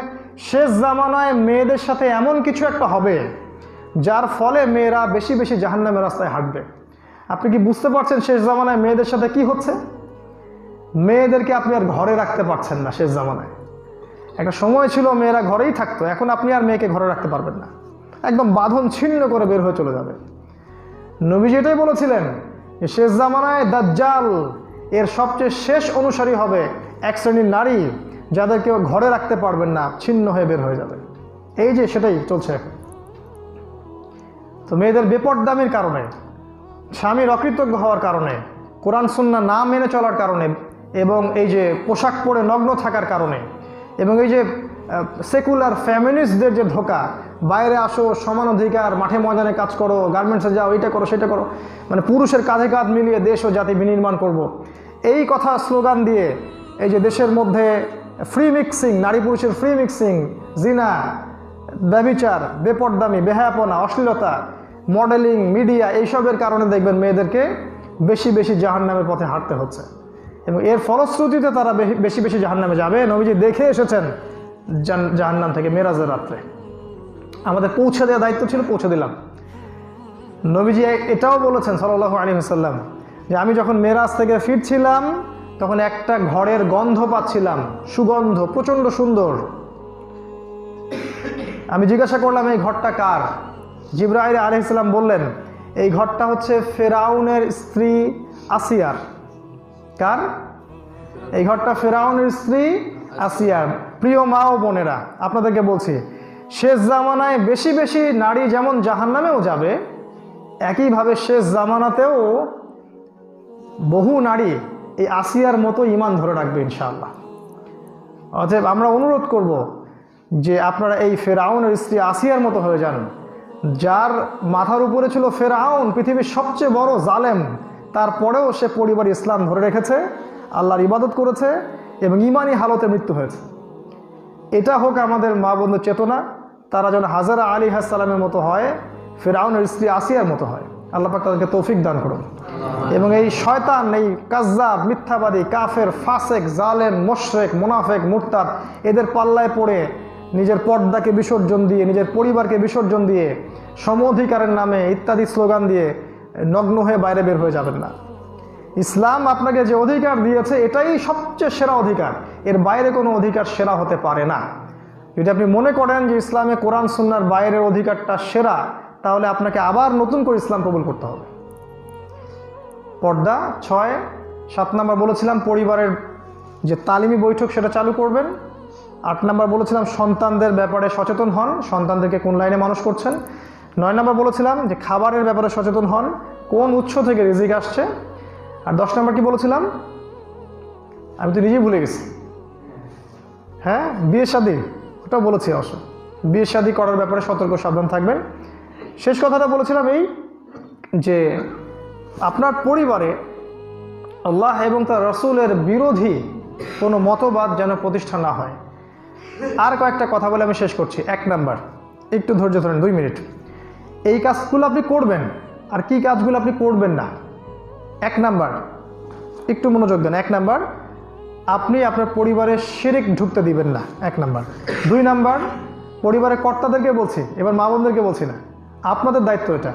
শেষ জামানায় মেয়েদের সাথে এমন কিছু একটা হবে যার ফলে মেয়েরা বেশি বেশি জাহান্নামের রাস্তায় হাঁটবে। আপনি কি বুঝতে পারছেন শেষ জামানায় মেয়েদের সাথে কি হচ্ছে? মেয়েদেরকে আপনি আর ঘরে রাখতে পারছেন না। শেষ জামানায় একটা সময় ছিল মেয়েরা ঘরেই থাকতো, এখন আপনি আর মেয়েকে ঘরে রাখতে পারবেন না, একদম বাঁধন ছিন্ন করে বের হয়ে চলে যাবে। নবীজি এটাই বলেছিলেন যে শেষ জামানায় দাজ্জাল এর সবচেয়ে শেষ অনুসারী হবে এক শ্রেণীর নারী, যাদেরকে ঘরে রাখতে পারবেন না, ছিন্ন হয়ে বের হয়ে যাবে। এই যে সেটাই চলছে এখন। তো মেয়েদের বেপরদামির কারণে, স্বামীর অকৃতজ্ঞ হওয়ার কারণে, কোরআন সুন্নাহ না মেনে চলার কারণে, এবং এই যে পোশাক পরে নগ্ন থাকার কারণে, এবং এই যে সেকুলার ফ্যামিনিস্টদের যে ধোকা, বাইরে আসো, সমান অধিকার, মাঠে ময়দানে কাজ করো, গার্মেন্টসে যাও, এইটা করো সেটা করো, মানে পুরুষের কাঁধে কাঁধ মিলিয়ে দেশ ও জাতি বিনির্মাণ করব, এই কথা স্লোগান দিয়ে এই যে দেশের মধ্যে ফ্রি মিক্সিং, নারী পুরুষের ফ্রি মিক্সিং, জিনা, ব্যভিচার, বেপরদামি, বেহায়াপনা, অশ্লীলতা, মডেলিং, মিডিয়া, এইসবের কারণে দেখবেন মেয়েদেরকে বেশি বেশি জাহান্নামের পথে হাঁটতে হচ্ছে। এবং এর ফলশ্রুতিতে তারা বেশি বেশি জাহান্নামে যাবে। নবীজি দেখে এসেছেন জাহান্নাম থেকে মেরাজের রাত্রে। আমাদের পৌঁছে দেওয়ার দায়িত্ব ছিল, পৌঁছে দিলাম। নবীজি এটাও বলেছেন সাল্লাল্লাহু আলাইহি ওয়াসাল্লাম যে আমি যখন মেরাজ থেকে ফিরছিলাম তখন একটা ঘরের গন্ধ পাচ্ছিলাম, সুগন্ধ, প্রচণ্ড সুন্দর। আমি জিজ্ঞাসা করলাম এই ঘরটা কার? জিবরাইল আলাইহিস সালাম বললেন এই ঘরটা হচ্ছে ফেরাউনের স্ত্রী আসিয়ার। কার? এই ঘরটা ফেরাউনের স্ত্রী আসিয়ার। প্রিয় মা ও বোনেরা, আপনাদেরকে বলছি শেষ জামানায় বেশি বেশি নারী যেমন জাহান্নামেও যাবে, একইভাবে শেষ জামানাতেও বহু নারী এই আসিয়ার মতো ঈমান ধরে রাখবে ইনশাআল্লাহ। অতএব আমরা অনুরোধ করব যে আপনারা এই ফেরাউনের স্ত্রী আসিয়ার মতো হয়ে যান, যার মাথার উপরে ছিল ফেরাউন, পৃথিবীর সবচেয়ে বড় জালেম, তারপরেও সে পরিবার ইসলাম ধরে রেখেছে, আল্লাহর ইবাদত করেছে এবং ঈমানি হালতে মৃত্যু হয়েছে। এটা হোক আমাদের মা বন্ধুর চেতনা। তারা যেন হাজারা আলাইহিস সালামের মতো হয়, ফিরআউনের স্ত্রী আসিয়ার মতো হয়। আল্লাহ পাক তাদেরকে তৌফিক দান করুন। এবং এই শয়তান, এই কাজ্জাব, মিথ্যাবাদী, কাফের, ফাসেক, জালেম, মুশরিক, মুনাফিক, মুরতাদ, এদের পাল্লায় পড়ে নিজের পর্দাকে বিসর্জন দিয়ে, নিজের পরিবারকে বিসর্জন দিয়ে, সম অধিকারের নামে ইত্যাদি স্লোগান দিয়ে নগ্ন হয়ে বাইরে বের হয়ে যাবেন না। ইসলাম আপনাকে যে অধিকার দিয়েছে এটাই সবচেয়ে সেরা অধিকার, এর বাইরে কোনো অধিকার সেরা হতে পারে না। যদি আপনি মনে করেন যে ইসলামে কোরআন সুন্নাহর বাইরের অধিকারটা সেরা, তাহলে আপনাকে আবার নতুন করে ইসলাম কবুল করতে হবে। পর্দা 6। 7 নম্বর বলেছিলাম পরিবারের যে তালিমি বৈঠক সেটা চালু করবেন। 8 নম্বর বলেছিলাম সন্তানদের ব্যাপারে সচেতন হন, সন্তানদেরকে কোন লাইনে মানুষ করছেন। 9 নম্বর বলেছিলাম যে খাবারের ব্যাপারে সচেতন হন, কোন উৎস থেকে রিজিক আসছে। আর 10 নম্বর কি বলেছিলাম, আমি তো নিজেই ভুলে গেছি। হ্যাঁ, বিয়ে শাদী, ওটাও বলেছি অবশ্য। বিয়ে শাদী করার ব্যাপারে সতর্ক সাবধান থাকবেন। শেষ কথাটা বলেছিলাম এই যে আপনার পরিবারে আল্লাহ এবং তার রাসূলের বিরোধী কোনো মতবাদ যেন প্রতিষ্ঠা না হয়। আর কয়েকটা কথা বলে আমি শেষ করছি। 1 নাম্বার, একটু ধৈর্য ধরেন 2 মিনিট। এই কাজগুলো আপনি করবেন, আর কি কাজগুলো আপনি করবেন না। 1 নাম্বার, একটু মনোযোগ দেন। 1 নাম্বার, আপনি আপনার পরিবারে শিরক ঢুকতে দিবেন না, 1 নাম্বার। 2 নাম্বার, পরিবারের কর্তাদেরকে বলছি, এবার মা বোনদেরকে বলছি না, আপনাদের দায়িত্ব এটা।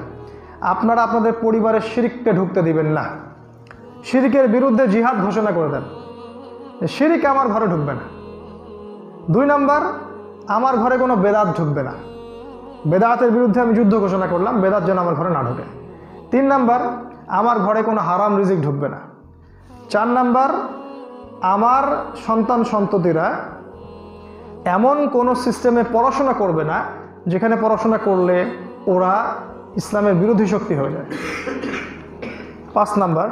আপনারা আপনাদের পরিবারের শিরককে ঢুকতে দিবেন না। শিরকের বিরুদ্ধে জিহাদ ঘোষণা করে দেন, শিরক আমার ঘরে ঢুকবে না। 2 নাম্বার, আমার ঘরে কোনো বেদাত ঢুকবে না। বেদাতের বিরুদ্ধে আমি যুদ্ধ ঘোষণা করলাম, বেদাত যেন আমার ঘরে না ঢুকে। 3 নাম্বার, আমার ঘরে কোনো হারাম রিজিক ঢুকবে না। 4 নাম্বার, আমার সন্তান সন্ততিরা এমন কোনো সিস্টেমে পড়াশোনা করবে না যেখানে পড়াশোনা করলে ওরা ইসলামের বিরোধী শক্তি হয়ে যায়। 5 নাম্বার,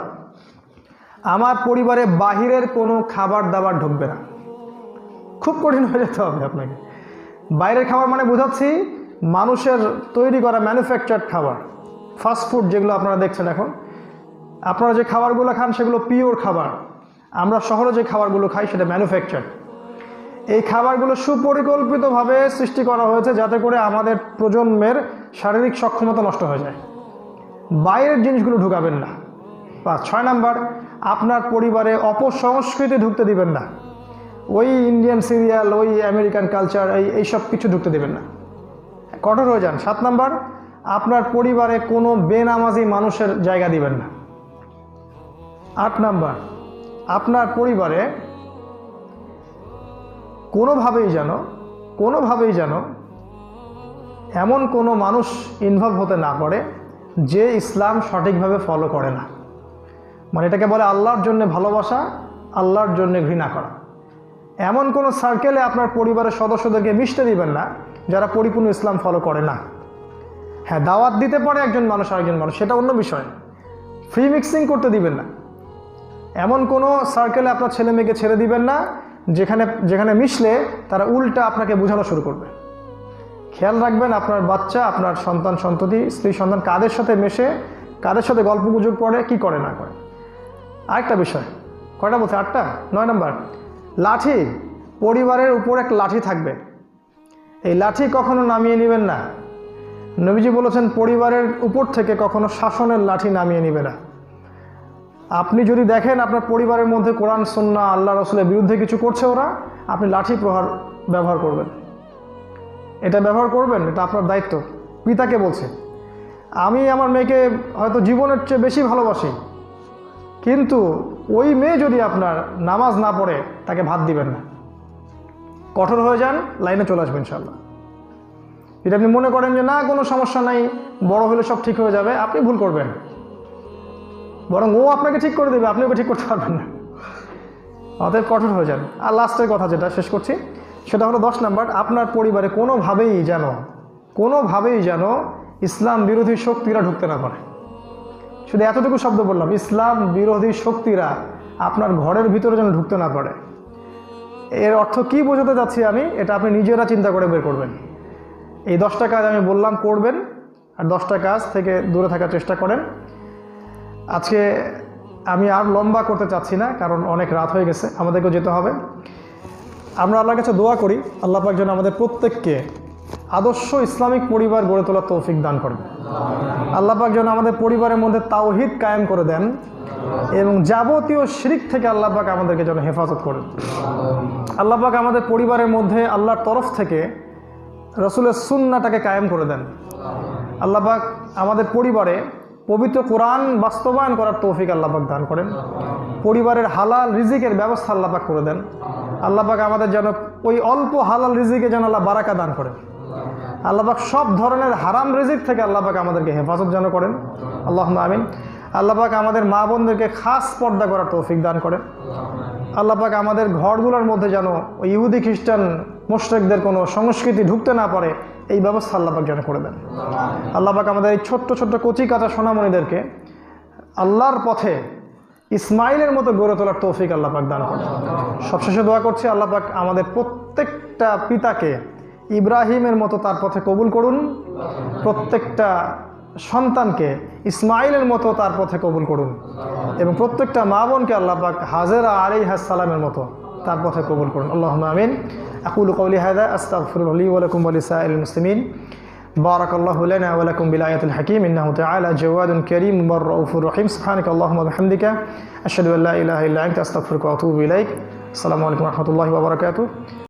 আমার পরিবারে বাহিরের কোনো খাবার দাবার ঢুকবে না। খুব কঠিন হয়ে যেতে হবে আপনাকে। বাইরের খাবার মানে বোঝাচ্ছি মানুষের তৈরি করা ম্যানুফ্যাকচার্ড খাবার, ফাস্টফুড যেগুলো আপনারা দেখছেন এখন। আপনারা যে খাবারগুলো খান সেগুলো পিওর খাবার। আমরা শহরে যে খাবারগুলো খাই সেটা ম্যানুফ্যাকচার্ড। এই খাবারগুলো সুপরিকল্পিতভাবে সৃষ্টি করা হয়েছে যাতে করে আমাদের প্রজন্মের শারীরিক সক্ষমতা নষ্ট হয়ে যায়। বাইরের জিনিসগুলো ঢুকাবেন না। 6 নাম্বার, আপনার পরিবারে অপসংস্কৃতি ঢুকতে দিবেন না। ওই ইন্ডিয়ান সিরিয়াল, ওই আমেরিকান কালচার, এইসব কিছু ঢুকতে দেবেন না, কঠোর হয়ে যান। 7 নাম্বার, আপনার পরিবারে কোনো বেনামাজি মানুষের জায়গা দিবেন না। 8 নাম্বার, আপনার পরিবারে কোনোভাবেই যেন এমন কোনো মানুষ ইনভলভ হতে না পারে যে ইসলাম সঠিকভাবে ফলো করে না। মানে এটাকে বলে আল্লাহর জন্য ভালোবাসা, আল্লাহর জন্য ঘৃণা করা। এমন কোনো সার্কেলে আপনার পরিবারের সদস্যদেরকে মিশতে দিবেন না যারা পরিপূর্ণ ইসলাম ফলো করে না। হ্যাঁ, দাওয়াত দিতে পারে একজন মানুষ আরেকজন মানুষ, সেটা অন্য বিষয়। ফ্রি মিক্সিং করতে দিবেন না। এমন কোনো সার্কেলে আপনার ছেলে মেয়েকে ছেড়ে দিবেন না যেখানে মিশলে তারা উল্টা আপনাকে বোঝানো শুরু করবে। খেয়াল রাখবেন আপনার বাচ্চা, আপনার সন্তান সন্ততি, স্ত্রী সন্তান কাদের সাথে মেশে, কাদের সাথে গল্প গুজব করে, কি করে না করে। আরেকটা বিষয়, কয়টা বলছে? 8টা। 9 নাম্বার, লাঠি। পরিবারের উপর এক লাঠি থাকবে, এই লাঠি কখনো নামিয়ে নেবেন না। নবীজি বলেছেন পরিবারের উপর থেকে কখনো শাসনের লাঠি নামিয়ে নেবে না। আপনি যদি দেখেন আপনার পরিবারের মধ্যে কোরআন সুন্নাহ আল্লাহ রাসূলের বিরুদ্ধে কিছু করছে ওরা, আপনি লাঠি প্রহার ব্যবহার করবেন। এটা ব্যবহার করবেন, এটা আপনার দায়িত্ব। পিতাকে বলছে, আমি আমার মেয়েকে হয়তো জীবনের চেয়ে বেশি ভালোবাসি, কিন্তু ওই মেয়ে যদি আপনার নামাজ না পড়ে তাকে ভাত দিবেন না। কঠোর হয়ে যান, লাইনে চলে আসবেন ইনশাআল্লাহ। যদি আপনি মনে করেন যে না কোনো সমস্যা নাই, বড় হলে সব ঠিক হয়ে যাবে, আপনি ভুল করবেন। বরং ও আপনাকে ঠিক করে দেবে, আপনি ওকে ঠিক করতে পারবেন না। অতএব কঠোর হয়ে যান। আর লাস্টের কথা যেটা শেষ করছি সেটা হলো 10 নাম্বার, আপনার পরিবারে কোনোভাবেই যেন ইসলাম বিরোধী শক্তিরা ঢুকতে না পারে। শুধু এতটুকু শব্দ বললাম, ইসলাম বিরোধী শক্তিরা আপনার ঘরের ভিতরে যেন ঢুকতে না পারে। এর অর্থ কি বোঝাতে যাচ্ছি আমি, এটা আপনি নিজেরা চিন্তা করে বের করবেন। এই 10টা কাজ আমি বললাম করবেন, আর 10টা কাজ থেকে দূরে থাকার চেষ্টা করেন। আজকে আমি আর লম্বা করতে চাচ্ছি না, কারণ অনেক রাত হয়ে গেছে, আমাদেরকেও যেতে হবে। আমরা আল্লাহর কাছে দোয়া করি আল্লাহ পাক যেন আমাদের প্রত্যেককে আদর্শ ইসলামিক পরিবার গড়ে তোলার তৌফিক দান করেন। আল্লাহ পাক যেন আমাদের পরিবারের মধ্যে তাওহীদ কায়েম করে দেন এবং যাবতীয় শিরক থেকে আল্লাহ পাক আমাদেরকে যেন হেফাজত করেন। আল্লাহ পাক আমাদের পরিবারের মধ্যে আল্লাহর তরফ থেকে রাসূলের সুন্নাহটাকে কায়েম করে দেন। আল্লাহ পাক আমাদের পরিবারে পবিত্র কোরআন বাস্তবায়ন করার তৌফিক আল্লাহ পাক দান করেন। পরিবারের হালাল রিজিকের ব্যবস্থা আল্লাহ পাক করে দেন। আল্লাহ পাক আমাদের যেন ওই অল্প হালাল রিজিকে যেন আল্লাহ বারাকা দান করেন। আল্লাহ পাক সব ধরনের হারাম রিজিক থেকে আল্লাহ পাক আমাদেরকে হেফাজত যেন করেন। আল্লাহুম্মা আমিন। আল্লাহ পাক আমাদের মা বোনদেরকে খাস পর্দা করার তৌফিক দান করেন। আল্লাহ পাক আমাদের ঘরগুলোর মধ্যে যেন ওই ইহুদি খ্রিস্টান মুশরিকদের কোনো সংস্কৃতি ঢুকতে না পারে এই ব্যবস্থা আল্লাহ পাক যেন করে দেন। আল্লাহ পাক আমাদের এই ছোট্ট ছোট্ট কচি কাঁচা সোনামণিদেরকে আল্লাহর পথে ইসমাইলের মতো গড়ে তোলার তৌফিক আল্লাহ পাক দান করেন। সবশেষে দোয়া করছি আল্লাহ পাক আমাদের প্রত্যেকটা পিতাকে ইব্রাহিমের মতো তার পথে কবুল করুন, প্রত্যেকটা সন্তানকে ইসমাইলের মতো তার পথে কবুল করুন এবং প্রত্যেকটা মা বোনকে আল্লাহ পাক হাজেরা আলাইহিস সালামের মতো তার পথে কবুল করুন। আল্লাহুম্মা আমিন। আকুলু কওলি হাযা আস্তাগফিরুল্লাহ লি ওয়া লাকুম ওয়া লিসাইরিল মুসলিমিন। বারাকাল্লাহু লানা ওয়া লাকুম বিল আয়াতিল হাকীম ইন্নাহু তাআলা জাওয়াদুন কারীম ওয়ার রাউফুর রহিম। সুবহানাকাল্লাহুম্মা ওয়া বিহামদিকা আশহাদু আল্লা ইলাহা ইল্লা আনতা আস্তাগফিরুকা ওয়া আতুবু ইলাইক। আসসালামু আলাইকুম ওয়া রাহমাতুল্লাহি ওয়া বারাকাতুহু।